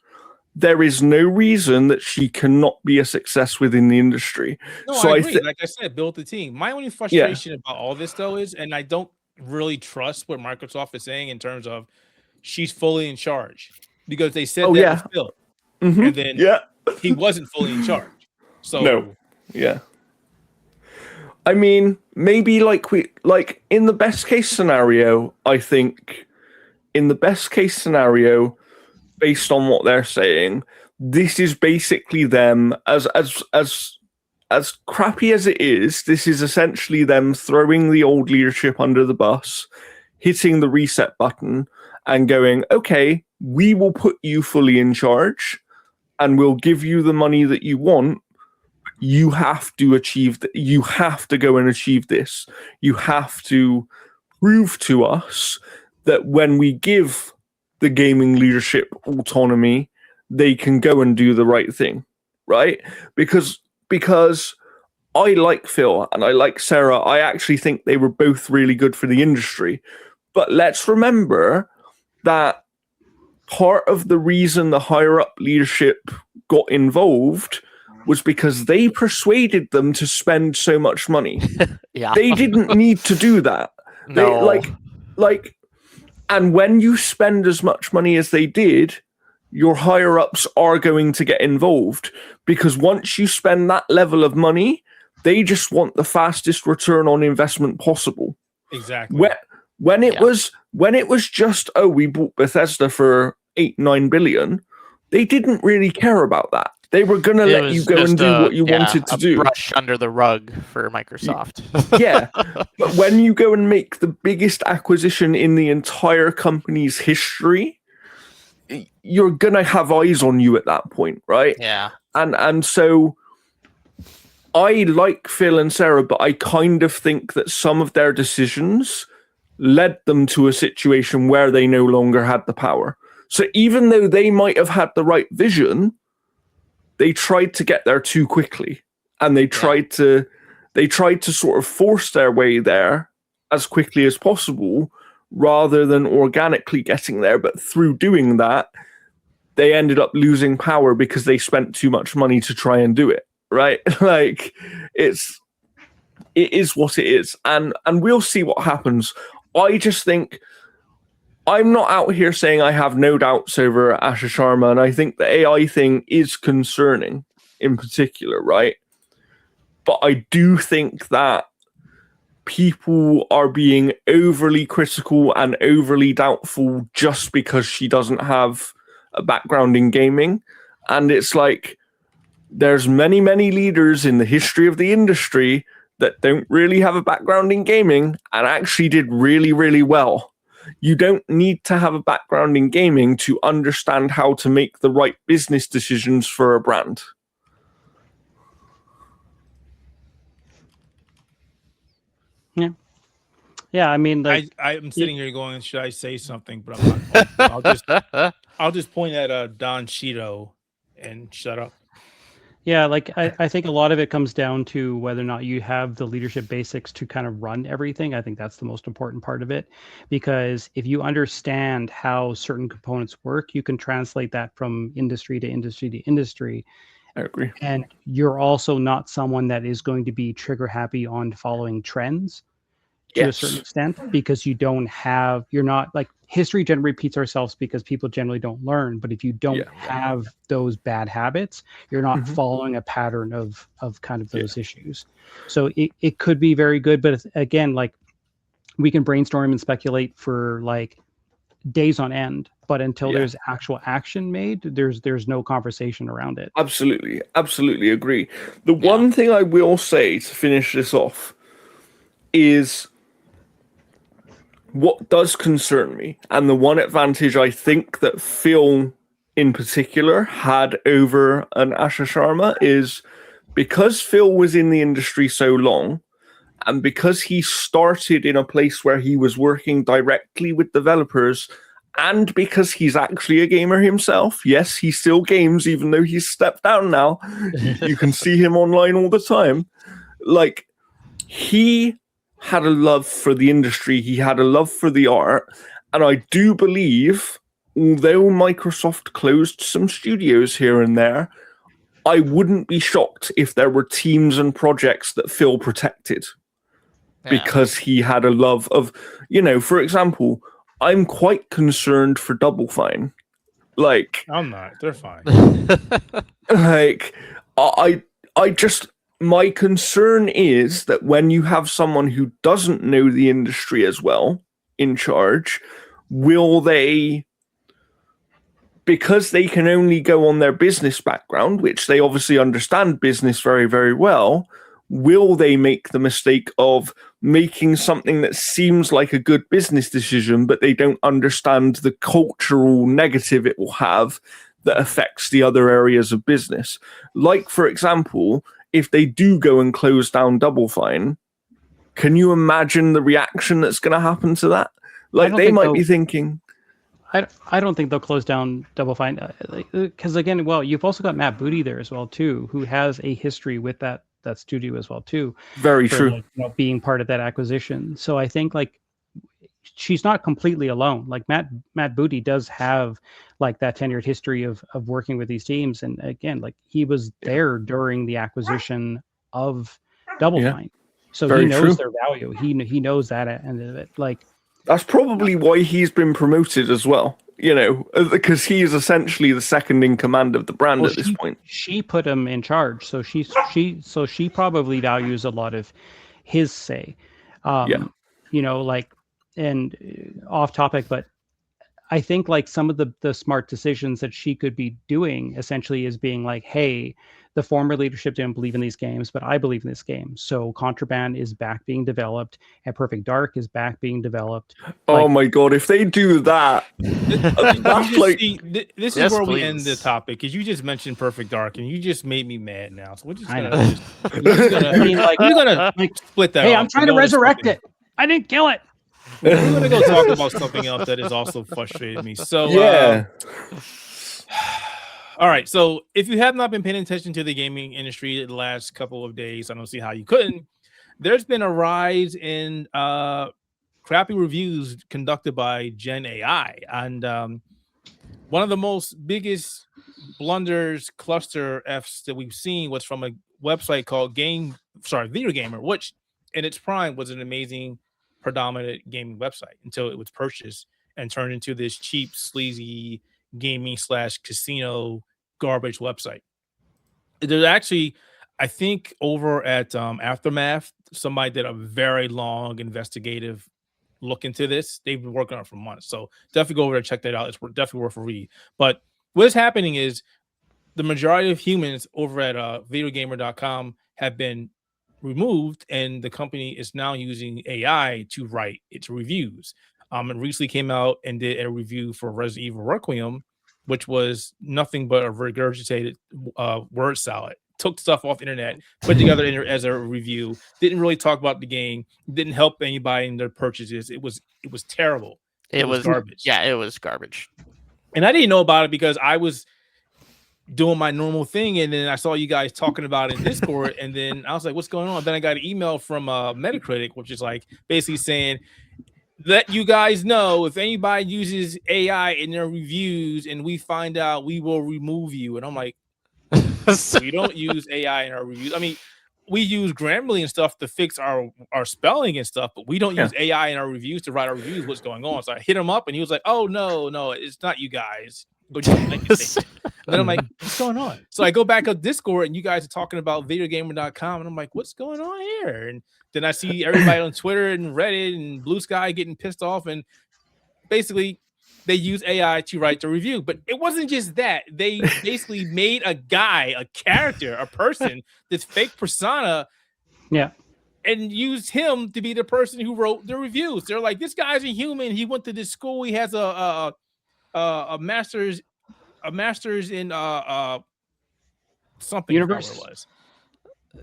there is no reason that she cannot be a success within the industry. No, so I agree. Like I said, build the team. My only frustration about all this, though, is, and I don't really trust what Microsoft is saying in terms of she's fully in charge, because they said that was Phil, and then he wasn't fully in charge. So I mean, maybe in the best case scenario, I think in the best case scenario, based on what they're saying, this is basically them as crappy as it is. This is essentially them throwing the old leadership under the bus, hitting the reset button, and going, "Okay, we will put you fully in charge, and we'll give you the money that you want. You have to achieve that. You have to go and achieve this. You have to prove to us that when we give the gaming leadership autonomy, they can go and do the right thing," right? Because I like Phil and I like Sarah. I actually think they were both really good for the industry. But let's remember that part of the reason the higher up leadership got involved was because they persuaded them to spend so much money. They didn't need to do that. No. And when you spend as much money as they did, your higher ups are going to get involved, because once you spend that level of money, They just want the fastest return on investment possible. Exactly. When it was just, oh, we bought Bethesda for 8-9 billion, they didn't really care about that. They were going to let you go and do what you wanted to do. Brush under the rug for Microsoft. Yeah. But when you go and make the biggest acquisition in the entire company's history, you're going to have eyes on you at that point, right? Yeah. And so I like Phil and Sarah, but I kind of think that some of their decisions led them to a situation where they no longer had the power. So even though they might have had the right vision, they tried to get there too quickly, and they tried to sort of force their way there as quickly as possible rather than organically getting there. But through doing that, they ended up losing power because they spent too much money to try and do it, right? Like, it is what it is, and we'll see what happens. I just think, I'm not out here saying I have no doubts over Asha Sharma, and I think the AI thing is concerning in particular, right? But I do think that people are being overly critical and overly doubtful just because she doesn't have a background in gaming. And it's like, there's many, many leaders in the history of the industry that don't really have a background in gaming and actually did really, really well. You don't need to have a background in gaming to understand how to make the right business decisions for a brand. Yeah. I mean, like, I'm sitting here going, should I say something? But I'm not. I'll just point at Don Cheeto and shut up. Yeah, like I think a lot of it comes down to whether or not you have the leadership basics to kind of run everything. I think that's the most important part of it, because if you understand how certain components work, you can translate that from industry to industry to industry. I agree. And you're also not someone that is going to be trigger happy on following trends to a certain extent, because you're not like, history generally repeats ourselves because people generally don't learn. But if you don't have those bad habits, you're not following a pattern of kind of those issues. So it could be very good. But again, like, we can brainstorm and speculate for like days on end, but until there's actual action made, there's no conversation around it. Absolutely agree. The one thing I will say to finish this off is, what does concern me, and the one advantage I think that Phil in particular had over an Asha Sharma, is because Phil was in the industry so long, and because he started in a place where he was working directly with developers, and because he's actually a gamer himself. Yes, he still games, even though he's stepped down now. You can see him online all the time. Like, he had a love for the industry, he had a love for the art, and I do believe, although Microsoft closed some studios here and there, I wouldn't be shocked if there were teams and projects that Phil protected because he had a love of, for example, I'm quite concerned for Double Fine. Like, I'm not. They're fine. Like, I just, my concern is that when you have someone who doesn't know the industry as well in charge, will they, because they can only go on their business background, which they obviously understand business very, very well, will they make the mistake of making something that seems like a good business decision, but they don't understand the cultural negative it will have that affects the other areas of business? Like, for example, if they do go and close down Double Fine, can you imagine the reaction that's going to happen to that? Like, they might be thinking... I don't think they'll close down Double Fine, because again, well, you've also got Matt Booty there as well too, who has a history with that studio as well too. Very true. Like, being part of that acquisition. So I think, like, she's not completely alone. Like, Matt Booty does have like that tenured history of working with these teams, and again, like, he was there during the acquisition of Double Fine, so he knows their value. He knows that end of it. Like, that's probably why he's been promoted as well. you know, because he's essentially the second in command of the brand at this point. She put him in charge, so she probably values a lot of his say. You know, like, and off topic, but I think like some of the smart decisions that she could be doing essentially is being like, hey, the former leadership didn't believe in these games, but I believe in this game. So Contraband is back being developed, and Perfect Dark is back being developed. Oh my god, if they do that, that's like... this is where we end the topic, because you just mentioned Perfect Dark, and you just made me mad now. So we're just gonna, split that. Hey, I'm trying to resurrect it. I didn't kill it. We're gonna go talk about something else that has also frustrated me. So all right, so if you have not been paying attention to the gaming industry the last couple of days, I don't see how you couldn't. There's been a rise in crappy reviews conducted by Gen AI, and one of the biggest blunders, cluster Fs that we've seen was from a website called Video Gamer, which in its prime was an amazing, predominant gaming website until it was purchased and turned into this cheap, sleazy gaming/casino garbage website. There's actually, I think, over at Aftermath, somebody did a very long investigative look into this. They've been working on it for months, so definitely go over there and check that out. It's definitely worth a read. But what's happening is the majority of humans over at videogamer.com have been removed, and the company is now using AI to write its reviews. It recently came out and did a review for Resident Evil Requiem, which was nothing but a regurgitated word salad. Took stuff off the internet, put together as a review. Didn't really talk about the game. Didn't help anybody in their purchases. It was terrible. It was garbage. Yeah, it was garbage. And I didn't know about it because I was doing my normal thing, and then I saw you guys talking about it in Discord, and then I was like, what's going on? Then I got an email from Metacritic, which is like basically saying, let you guys know if anybody uses AI in their reviews and we find out, we will remove you. And I'm like, we don't use AI in our reviews. I mean, we use Grammarly and stuff to fix our spelling and stuff, but we don't use AI in our reviews to write our reviews. What's going on? So I hit him up, and he was like, oh, no, it's not you guys. Go just make it. And then I'm like, what's going on? So I go back up Discord, and you guys are talking about videogamer.com, and I'm like, what's going on here? And then I see everybody on Twitter and Reddit and Blue Sky getting pissed off, and basically they use AI to write the review. But it wasn't just that. They basically made a guy, a character, a person, this fake persona, and used him to be the person who wrote the reviews. They're like, this guy's a human. He went to this school. He has a master's in something. Universe. It was.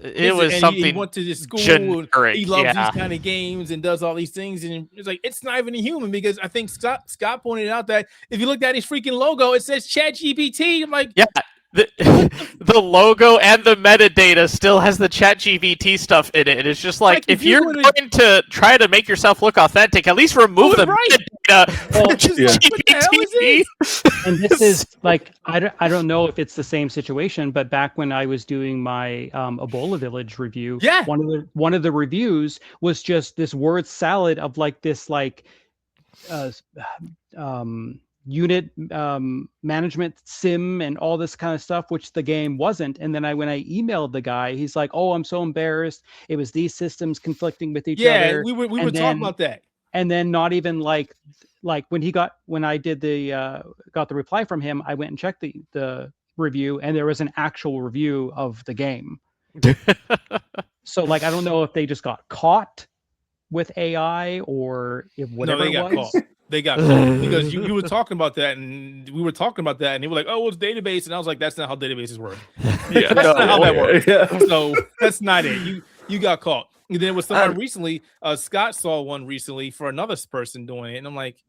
It was something. He went to this school. Generic, he loves these kind of games and does all these things. And it's like, it's not even a human, because I think Scott pointed out that if you look at his freaking logo, it says ChatGPT. I'm like, the logo and the metadata still has the ChatGPT stuff in it. And it's just like if you're going to try to make yourself look authentic, at least remove the metadata from ChatGPT. And this is like, I don't know if it's the same situation, but back when I was doing my Ebola Village review, one of the reviews was just this word salad of like this like unit management sim and all this kind of stuff, which the game wasn't. And then when I emailed the guy, he's like, oh, I'm so embarrassed. It was these systems conflicting with each other. We were talking about that. And then not even like when I did got the reply from him, I went and checked the review, and there was an actual review of the game. So like, I don't know if they just got caught with AI or if whatever they got was. Caught. They got caught because you were talking about that, and we were talking about that, and he was like, "Oh, it's database," and I was like, "That's not how databases work. That's not how that works." Yeah. So that's not it. You got caught. And then with someone recently, Scott saw one recently for another person doing it, and I'm like,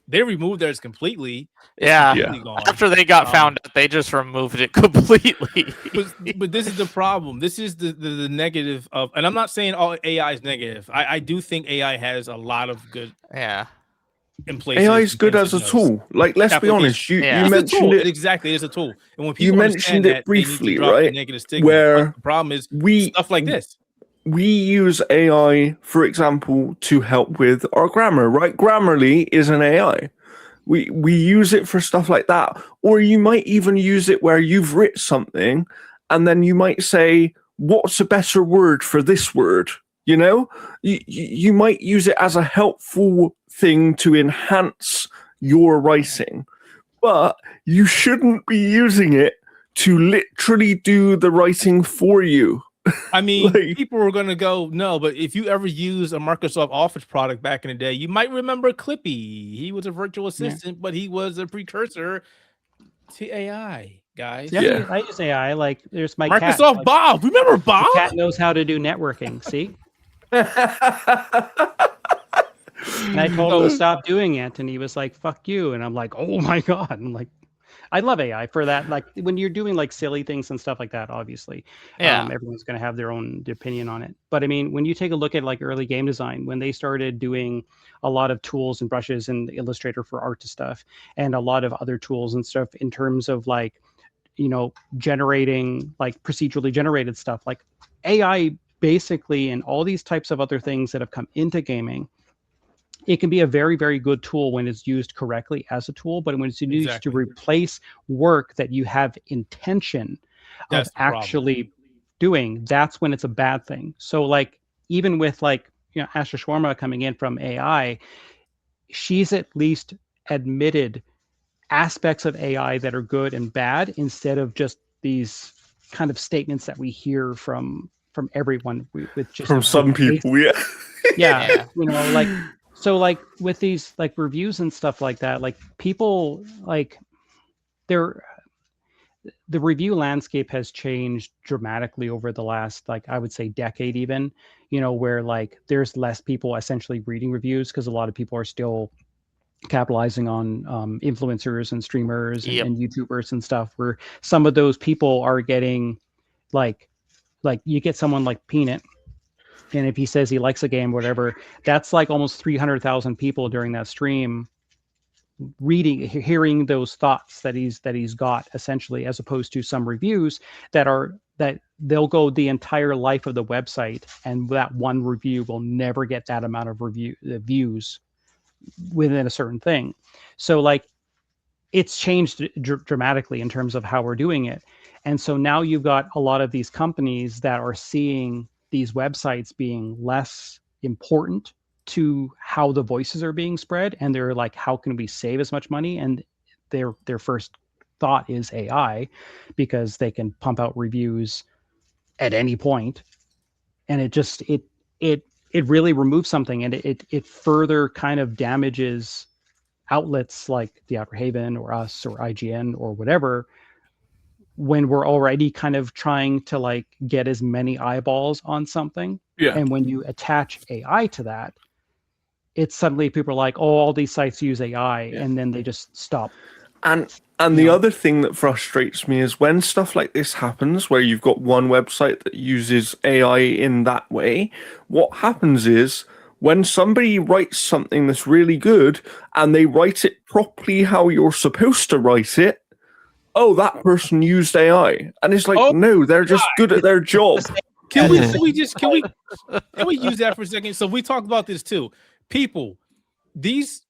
they removed theirs completely. Completely gone. After they got found out, they just removed it completely. but this is the problem. This is the negative of, and I'm not saying all AI is negative. I do think AI has a lot of good. In places, AI is good as a tool. Like, let's be honest. You mentioned it exactly. It's a tool, and when people mentioned it briefly, right? Negative stigma, where the problem is stuff like this. We use AI, for example, to help with our grammar, right? Grammarly is an AI. We use it for stuff like that. Or you might even use it where you've written something and then you might say, what's a better word for this word? You know, you might use it as a helpful thing to enhance your writing, but you shouldn't be using it to literally do the writing for you. I mean, people are going to go, no, but if you ever use a Microsoft Office product back in the day, you might remember Clippy. He was a virtual assistant, but he was a precursor to AI, guys. Yeah, I use AI. Like, there's my cat. Microsoft Like, Bob. Remember Bob? The cat knows how to do networking. See? And I told him to stop doing it, and he was like, fuck you. And I'm like, oh my God. I'm like, I love AI for that. Like, when you're doing like silly things and stuff like that, obviously, everyone's going to have their own opinion on it. But I mean, when you take a look at like early game design, when they started doing a lot of tools and brushes and Illustrator for art and stuff, and a lot of other tools and stuff in terms of like, you know, generating like procedurally generated stuff, like AI basically, and all these types of other things that have come into gaming, it can be a very, very good tool when it's used correctly as a tool, but when it's used to replace work that you have intention of actually doing, that's when it's a bad thing. So like, even with like, you know, Asha Shawarma coming in from AI, she's at least admitted aspects of AI that are good and bad, instead of just these kind of statements that we hear from everyone with just from some people. Yeah. You know, like, so like with these like reviews and stuff like that, like people like the review landscape has changed dramatically over the last, like, I would say decade even, you know, where like there's less people essentially reading reviews because a lot of people are still capitalizing on influencers and streamers and YouTubers and stuff, where some of those people are getting like you get someone like Peanut, and if he says he likes a game, whatever, that's like almost 300,000 people during that stream hearing those thoughts that he's got, essentially, as opposed to some reviews that they'll go the entire life of the website, and that one review will never get that amount of views within a certain thing. So like, it's changed dramatically in terms of how we're doing it. And so now you've got a lot of these companies that are seeing these websites being less important to how the voices are being spread, and they're like, how can we save as much money? And their first thought is AI, because they can pump out reviews at any point, and it really removes something, and it further kind of damages outlets like the Outer Haven or us or IGN or whatever, when we're already kind of trying to like get as many eyeballs on something. And when you attach AI to that, it's suddenly people are like, oh, all these sites use AI, and then they just stop. And the other thing that frustrates me is when stuff like this happens, where you've got one website that uses AI in that way, what happens is when somebody writes something that's really good and they write it properly how you're supposed to write it, oh, that person used AI. And it's like, no, they're just good at their job. Can we use that for a second? So we talked about this too. People, these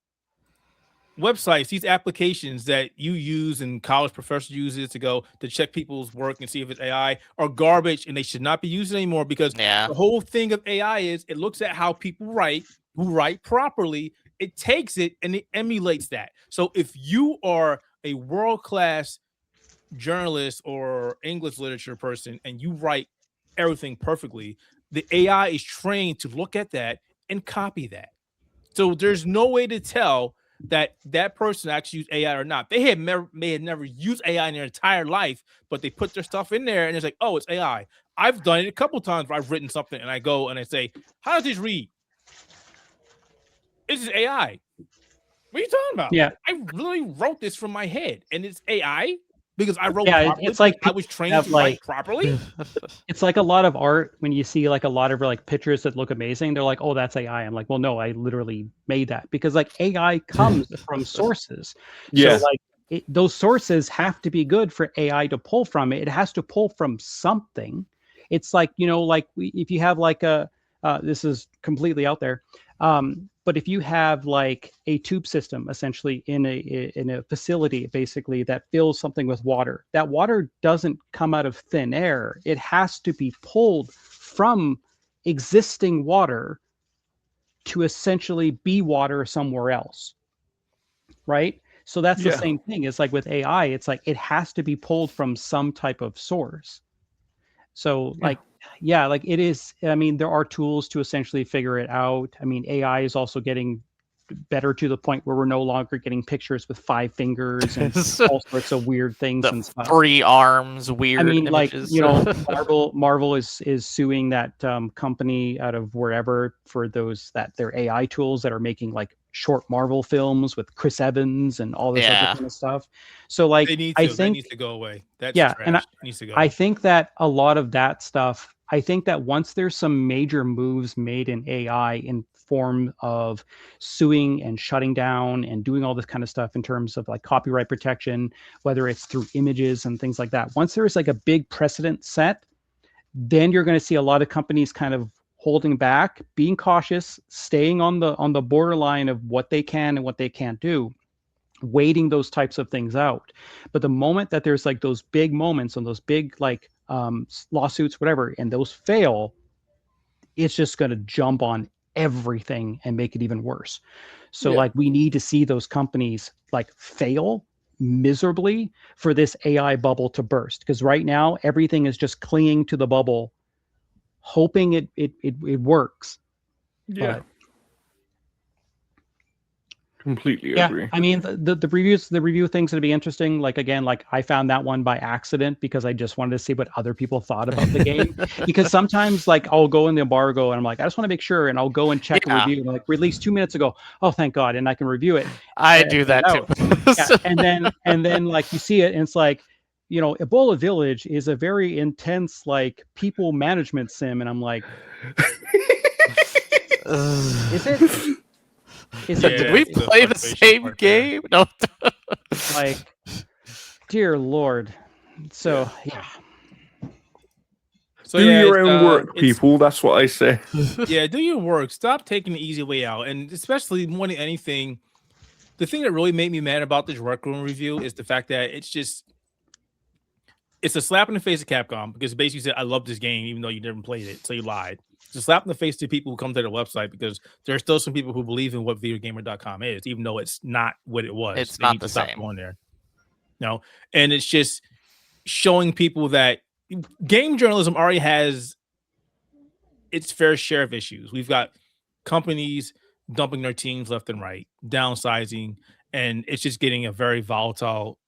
websites, these applications that you use and college professors use it to check people's work and see if it's AI, are garbage, and they should not be used anymore, because the whole thing of AI is it looks at how people write, who write properly, it takes it and it emulates that. So if you are a world-class journalist or English literature person and you write everything perfectly, the AI is trained to look at that and copy that. So there's no way to tell that person actually used AI or not. They may have never used AI in their entire life, but they put their stuff in there and it's like, oh, it's AI. I've done it a couple times where I've written something and I go and I say, how does this read? This is AI. What are you talking about? Yeah, I really wrote this from my head, and it's AI because I wrote. Yeah, it's like I was trained to write properly. It's like a lot of art. When you see like a lot of like pictures that look amazing, they're like, "Oh, that's AI." I'm like, "Well, no, I literally made that," because like AI comes from sources. Yeah. So like those sources have to be good for AI to pull from. It has to pull from something. It's like, you know, like if you have like this is completely out there. But if you have like a tube system, essentially in a facility, basically that fills something with water, that water doesn't come out of thin air. It has to be pulled from existing water to essentially be water somewhere else, right? So that's the same thing. It's like with AI, it's like it has to be pulled from some type of source. So like, like it is. I mean, there are tools to essentially figure it out. I mean, AI is also getting better to the point where we're no longer getting pictures with 5 fingers and all sorts of weird things and stuff. 3 arms, weird. I mean, images. like, you know, Marvel is suing that company out of wherever for those that their AI tools that are making like short Marvel films with Chris Evans and all this other kind of stuff. So like, that needs to go away. That's trash. And it needs to go. I think that a lot of that stuff, I think that once there's some major moves made in AI in form of suing and shutting down and doing all this kind of stuff in terms of like copyright protection, whether it's through images and things like that, once there's like a big precedent set, then you're going to see a lot of companies kind of holding back, being cautious, staying on the borderline of what they can and what they can't do, waiting those types of things out. But the moment that there's like those big moments and those big like lawsuits, whatever, and those fail, it's just going to jump on everything and make it even worse. So like we need to see those companies like fail miserably for this AI bubble to burst, because right now everything is just clinging to the bubble, hoping it works. But completely agree. I mean, the review things would be interesting. Like again, like I found that one by accident because I just wanted to see what other people thought about the game. Because sometimes like I'll go in the embargo and I'm like, I just want to make sure, and I'll go and check a review like released 2 minutes ago. Oh, thank God, and I can review it. I do that too. and then like you see it and it's like, you know, Ebola Village is a very intense like people management sim, and I'm like, is it? Did we play the same game? No. Like, dear Lord. So So do your own work, people. That's what I say. Yeah, do your work. Stop taking the easy way out, and especially more than anything, the thing that really made me mad about this Rec Room review is the fact that it's a slap in the face of Capcom, because basically you said, I love this game, even though you never played it, so you lied. It's a slap in the face to people who come to their website, because there are still some people who believe in what videogamer.com is, even though it's not what it was. It's not the same. Stop going there. No, and it's just showing people that game journalism already has its fair share of issues. We've got companies dumping their teams left and right, downsizing, and it's just getting a very volatile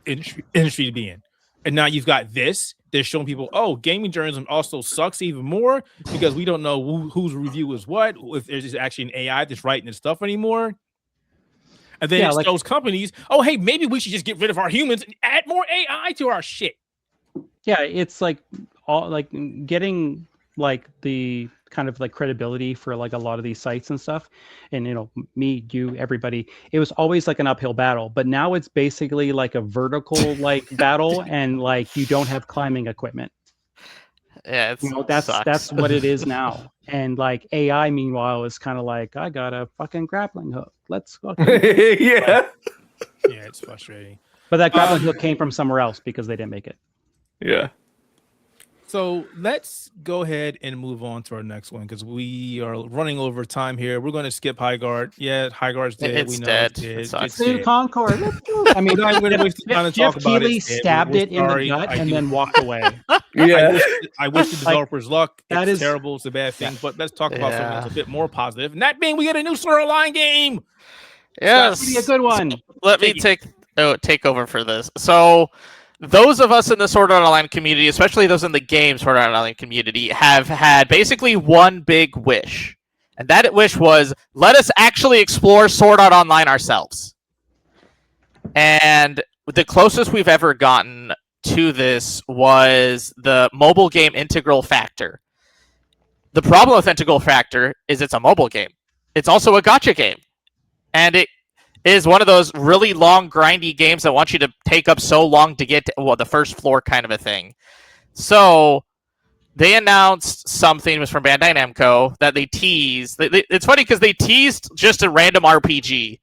industry to be in. And now you've got this. They're showing people, oh, gaming journalism also sucks even more because we don't know whose review is what, if there's actually an AI that's writing this stuff anymore. And then it shows companies, oh, hey, maybe we should just get rid of our humans and add more AI to our shit. Yeah, it's like all like getting like the kind of like credibility for like a lot of these sites and stuff, and you know, me, you, everybody, it was always like an uphill battle, but now it's basically like a vertical like battle, and like you don't have climbing equipment. Yeah, it's, you know, that's what it is now. And like AI meanwhile is kind of like, I got a fucking grappling hook, let's fucking yeah, it's frustrating, but that grappling hook came from somewhere else because they didn't make it. Yeah. So let's go ahead and move on to our next one, because we are running over time here. We're going to skip Highguard. Yeah, Highguard's dead. It's we know dead. It's dead. Concord. Let's go. I mean, Jeff Keighley stabbed it in the gut and then walked away. Yeah. I wish the developers luck. That it's is terrible. It's a bad thing. But let's talk about something that's a bit more positive. And that being, we get a new Sword Line game. Yes. That's gonna be a good one. So let me take over for this. So those of us in the Sword Art Online community, especially those in the game Sword Art Online community, have had basically one big wish. And that wish was, let us actually explore Sword Art Online ourselves. And the closest we've ever gotten to this was the mobile game Integral Factor. The problem with Integral Factor is it's a mobile game. It's also a gacha game. And it is one of those really long, grindy games that want you to take up so long to get to, the first floor kind of a thing. So they announced something, it was from Bandai Namco, that they teased. It's funny because they teased just a random RPG.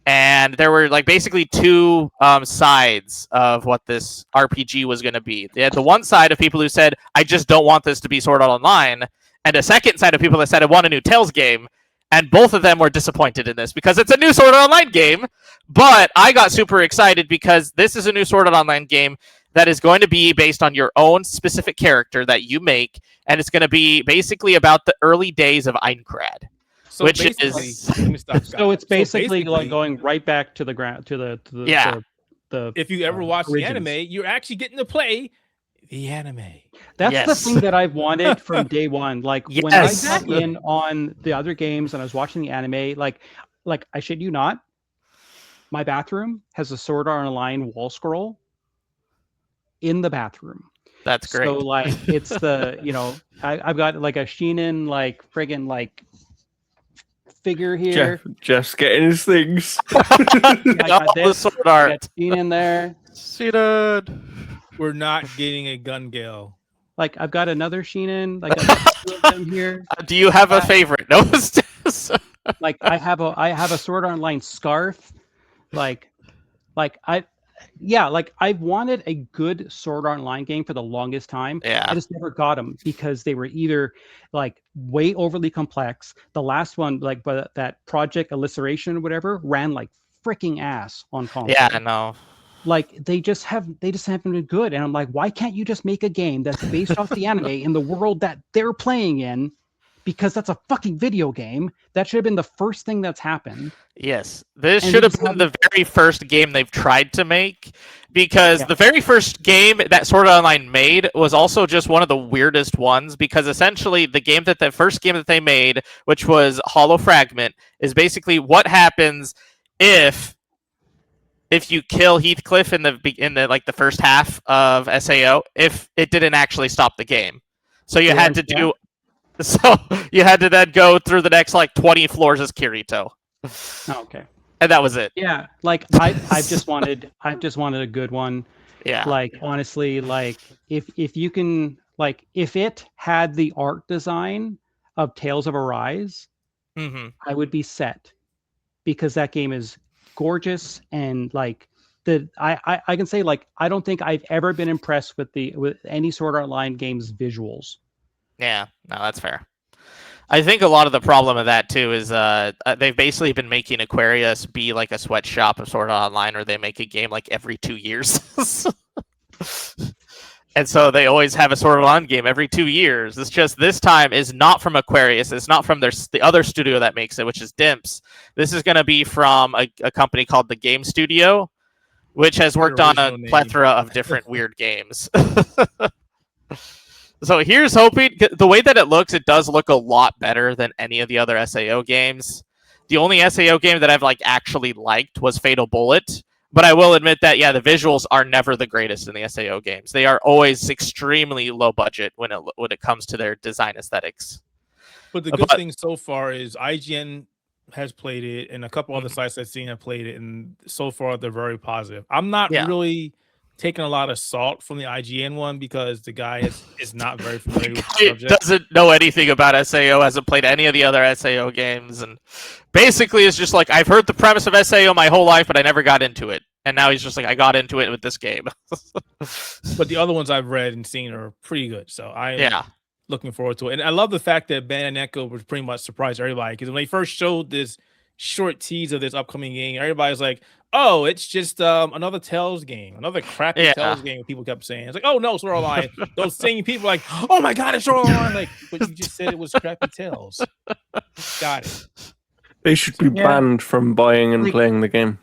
And there were like basically two sides of what this RPG was going to be. They had the one side of people who said, I just don't want this to be Sword Art Online. And a second side of people that said, I want a new Tales game. And both of them were disappointed in this because it's a new Sword Art Online game. But I got super excited because this is a new Sword Art Online game that is going to be based on your own specific character that you make. And it's going to be basically about the early days of Aincrad. So Which basically, is- let me stop, Scott. So it's basically like basically, going right back to the ground to the Yeah. the if you ever watch the origins. anime, you're actually getting to play the anime. That's Yes. the thing that I've wanted from day one. Like when I Yes. got in on the other games and I was watching the anime, like I shit you not, my bathroom has a Sword Art Online wall scroll in the bathroom. That's great. So like it's the I've got like a Sheenan like friggin' like figure here. Jeff's getting his things. I got All the this. sword I got art. Sheenan there. We're not getting a gun gale. Like I've got another Sheenan. Like I've got two of them here. Do you have a favorite? No. Like I have a Sword Art Online scarf. Like I've wanted a good Sword Art Online game for the longest time. Yeah. I just never got them because they were either like way overly complex. The last one, like but that Project Alliteration or whatever, ran like freaking ass on console. Yeah, I know. Like they just haven't been good. And I'm like, why can't you just make a game that's based off the anime in the world that they're playing in? Because that's a fucking video game. That should have been the first thing that's happened. Yes, this And should have these been the very first game they've tried to make, because the very first game that Sword Art Online made was also just one of the weirdest ones, because essentially the first game that they made, which was Hollow Fragment, is basically what happens if you kill Heathcliff in the like the first half of SAO, if it didn't actually stop the game. So you had to do So you had to then go through the next like 20 floors as Kirito. Oh, okay. And that was it. Yeah, like I've just wanted a good one. Yeah. Like honestly, like if you can, like if it had the art design of Tales of Arise, I would be set, because that game is gorgeous. And like I can say, like, I don't think I've ever been impressed with any Sword Art Online game's visuals. Yeah, no, that's fair. I think a lot of the problem of that too is they've basically been making Aquarius be like a sweatshop of Sword Art Online, where they make a game like every 2 years. And so they always have a Sword Art Online game every 2 years. It's just this time is not from Aquarius. It's not from the other studio that makes it, which is Dimps. This is going to be from a company called the Game Studio, which has worked on a plethora of different weird games. So here's hoping. The way that it looks, it does look a lot better than any of the other SAO games. The only SAO game that I've like actually liked was Fatal Bullet. But I will admit that, yeah, the visuals are never the greatest in the SAO games. They are always extremely low budget when it comes to their design aesthetics. But the good thing so far is IGN has played it, and a couple other sites I've seen have played it, and so far they're very positive. I'm not really taking a lot of salt from the IGN one, because the guy is not very familiar with the subject. Doesn't know anything about SAO, hasn't played any of the other SAO games, and basically it's just like, I've heard the premise of SAO my whole life, but I never got into it. And now he's just like, I got into it with this game. But the other ones I've read and seen are pretty good, so I'm looking forward to it. And I love the fact that Bandai Namco was pretty much surprised everybody, because when they first showed this short tease of this upcoming game, everybody's like, oh, it's just another Tales game, another crappy Tales game. People kept saying, it's like, oh no, Sword Art Online. Those same people like, oh my god, it's Sword Art Online. Like, but you just said it was crappy Tales. Got it. They should be banned from buying and playing the game.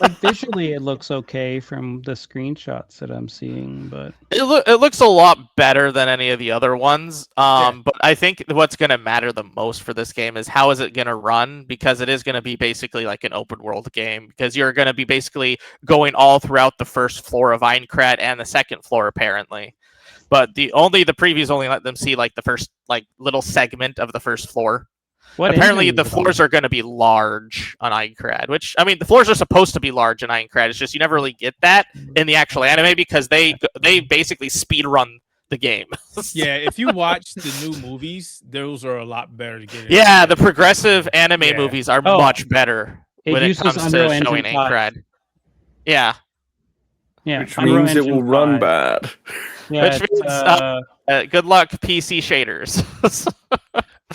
Like visually, it looks okay from the screenshots that I'm seeing, but it looks a lot better than any of the other ones. But I think what's going to matter the most for this game is how is it going to run, because it is going to be basically like an open world game, because you're going to be basically going all throughout the first floor of Aincrad and the second floor apparently. But the previews only let them see like the first like little segment of the first floor. Apparently, the floors are going to be large on Aincrad, which, I mean, the floors are supposed to be large in Aincrad. It's just you never really get that in the actual anime, because they basically speed run the game. Yeah, if you watch the new movies, those are a lot better to get. Yeah, the progressive anime movies are much better when it comes to showing Aincrad. Yeah. Yeah, which means it will run bad. Yeah, which means good luck, PC shaders.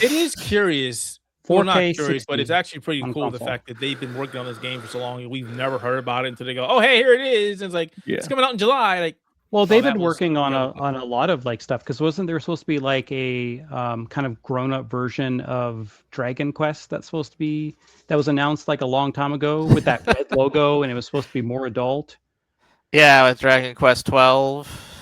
It is curious. 4K Well, not curious, 60 but it's actually pretty on cool the console. fact that they've been working on this game for so long and we've never heard about it until they go, "Oh, hey, here it is." And it's like it's coming out in July. Like, well, they've that been was working on really a lot of like stuff because wasn't there supposed to be like a kind of grown-up version of Dragon Quest that was announced like a long time ago with that red logo and it was supposed to be more adult. Yeah, with Dragon Quest 12.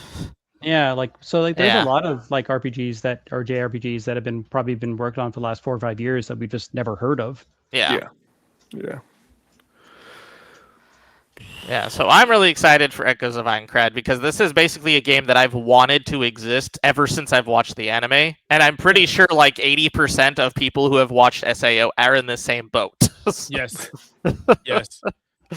Yeah, like there's a lot of like RPGs that are JRPGs that have probably been worked on for the last 4 or 5 years that we just never heard of. Yeah. Yeah. So I'm really excited for Echoes of Aincrad because this is basically a game that I've wanted to exist ever since I've watched the anime, and I'm pretty sure like 80% of people who have watched SAO are in the same boat. yes.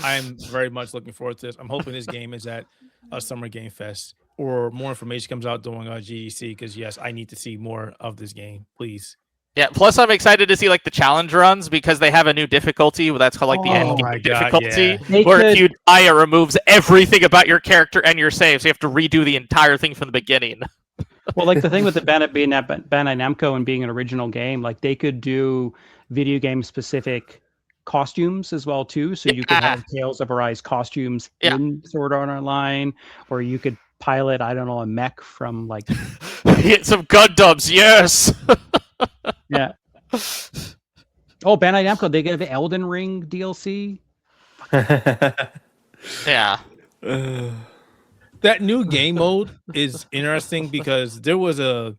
I'm very much looking forward to this. I'm hoping this game is at a Summer Game Fest or more information comes out during GDC because yes, I need to see more of this game, please. Yeah, plus I'm excited to see like the challenge runs because they have a new difficulty that's called like the end game difficulty, where if you die, it removes everything about your character and your save, so you have to redo the entire thing from the beginning. Well, like the thing with the Bandai Namco and being an original game, like they could do video game specific costumes as well too, so you could have Tales of Arise costumes in Sword Art Online, or you could pilot, I don't know, a mech from like get some Gundams, yes. Yeah. Oh, Bandai Namco, they gave Elden Ring DLC. Yeah. That new game mode is interesting because there was I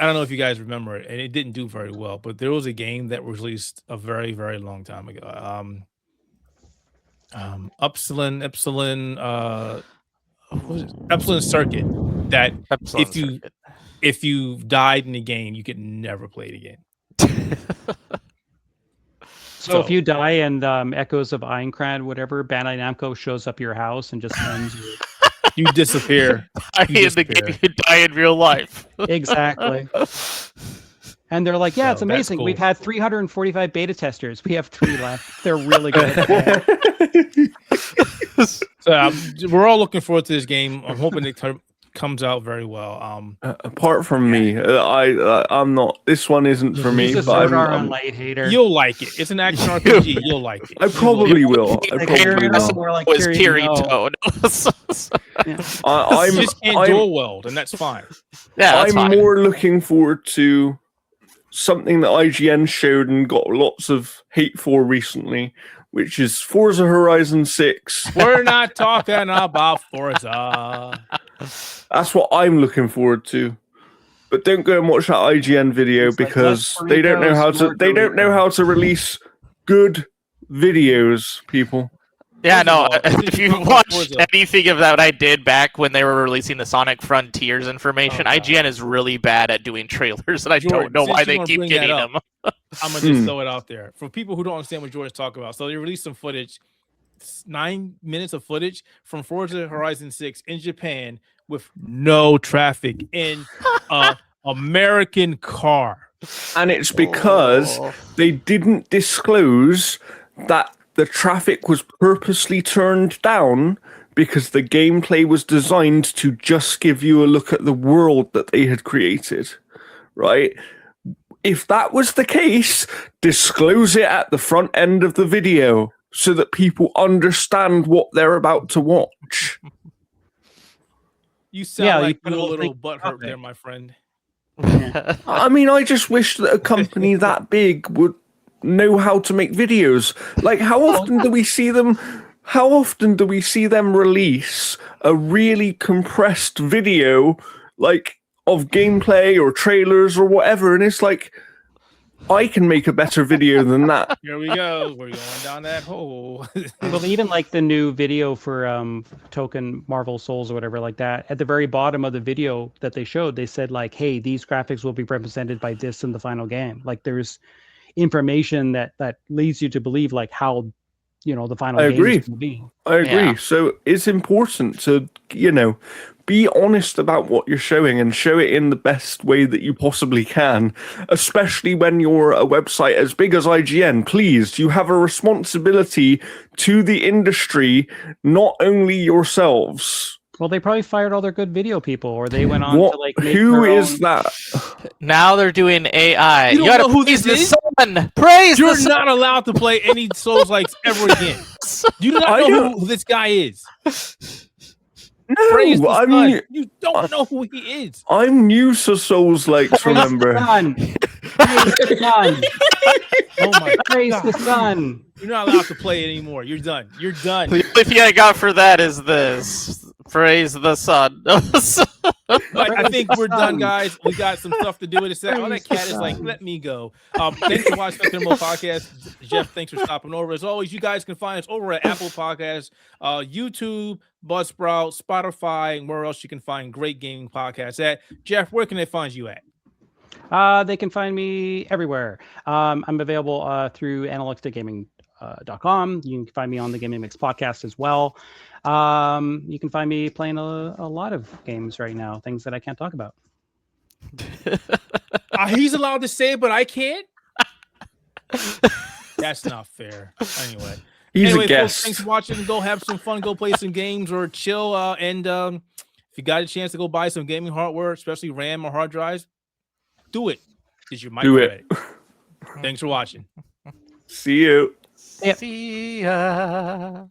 don't know if you guys remember it, and it didn't do very well, but there was a game that was released a very, very long time ago. Epsilon Circuit. That if you died in the game, you could never play it again. So if you die and Echoes of Aincrad, whatever, Bandai Namco shows up your house and just ends you. You disappear. The game, you die in real life. Exactly. And they're like, yeah, it's amazing. Cool. We've had 345 beta testers. We have 3 left. They're really good. So we're all looking forward to this game. I'm hoping it comes out very well. Apart from me, I'm not. This one isn't for me. But I'm light hater. You'll like it. It's an action RPG. You'll like it. I probably will. I probably will. Was Kirito? I just can't dual weld, and that's fine. Yeah, I'm more looking forward to something that IGN showed and got lots of hate for recently, which is Forza Horizon 6. We're not talking about Forza. That's what I'm looking forward to. But don't go and watch that IGN video because they don't know how to release good videos, people. Yeah, no, if you watched anything of that I did back when they were releasing the Sonic Frontiers information, IGN is really bad at doing trailers, and I don't know why they keep getting them. I'm going to just throw it out there. For people who don't understand what George's talking about, so they released some footage, 9 minutes of footage from Forza Horizon 6 in Japan with no traffic in an American car. And it's because they didn't disclose that the traffic was purposely turned down because the gameplay was designed to just give you a look at the world that they had created, right? If that was the case, disclose it at the front end of the video so that people understand what they're about to watch. You sound like you're a little butthurt there, my friend. I mean, I just wish that a company that big would know how to make videos. Like, how often do we see them? How often do we see them release a really compressed video, like of gameplay or trailers or whatever? And it's like, I can make a better video than that. Here we go. We're going down that hole. Well, even like the new video for Token Marvel Souls or whatever like that, at the very bottom of the video that they showed, they said like, hey, these graphics will be represented by this in the final game. Like there's information that leads you to believe like how, the final game will be. I agree. So it's important to, be honest about what you're showing and show it in the best way that you possibly can, especially when you're a website as big as IGN. Please, you have a responsibility to the industry, not only yourselves. Well, they probably fired all their good video people, or they went on What? to like make Who their is own... that? Now they're doing AI. You don't gotta know who praise this the is? sun. Praise the You're sun. not allowed to play any Souls-likes ever again. You do not know who this guy is. Praise No, the sun. You don't know who he is. I'm new to Souls-likes, remember? Sun. Praise the sun. Oh my Praise God. the sun. You're not allowed to play it anymore. You're done. You're done. The only thing I got for that is this. Praise the sun. But I think we're done, guys. We got some stuff to do in a second. Oh, that cat is like, let me go. Thanks for watching Spectator Mode Podcast. Jeff, thanks for stopping over. As always, you guys can find us over at Apple Podcasts, YouTube, Buzzsprout, Spotify, and where else you can find great gaming podcasts at. Jeff, where can they find you at? They can find me everywhere. I'm available through analogstickgaming.com. You can find me on the Gaming Mix podcast as well. You can find me playing a lot of games right now, things that I can't talk about. He's allowed to say it, but I can't? That's not fair. Anyway. He's a Folks, guest. thanks for watching. Go have some fun. Go play some games or chill. And if you got a chance to go buy some gaming hardware, especially RAM or hard drives, do it. Because you might Do regret it. Thanks for watching. See you. Yep. See ya.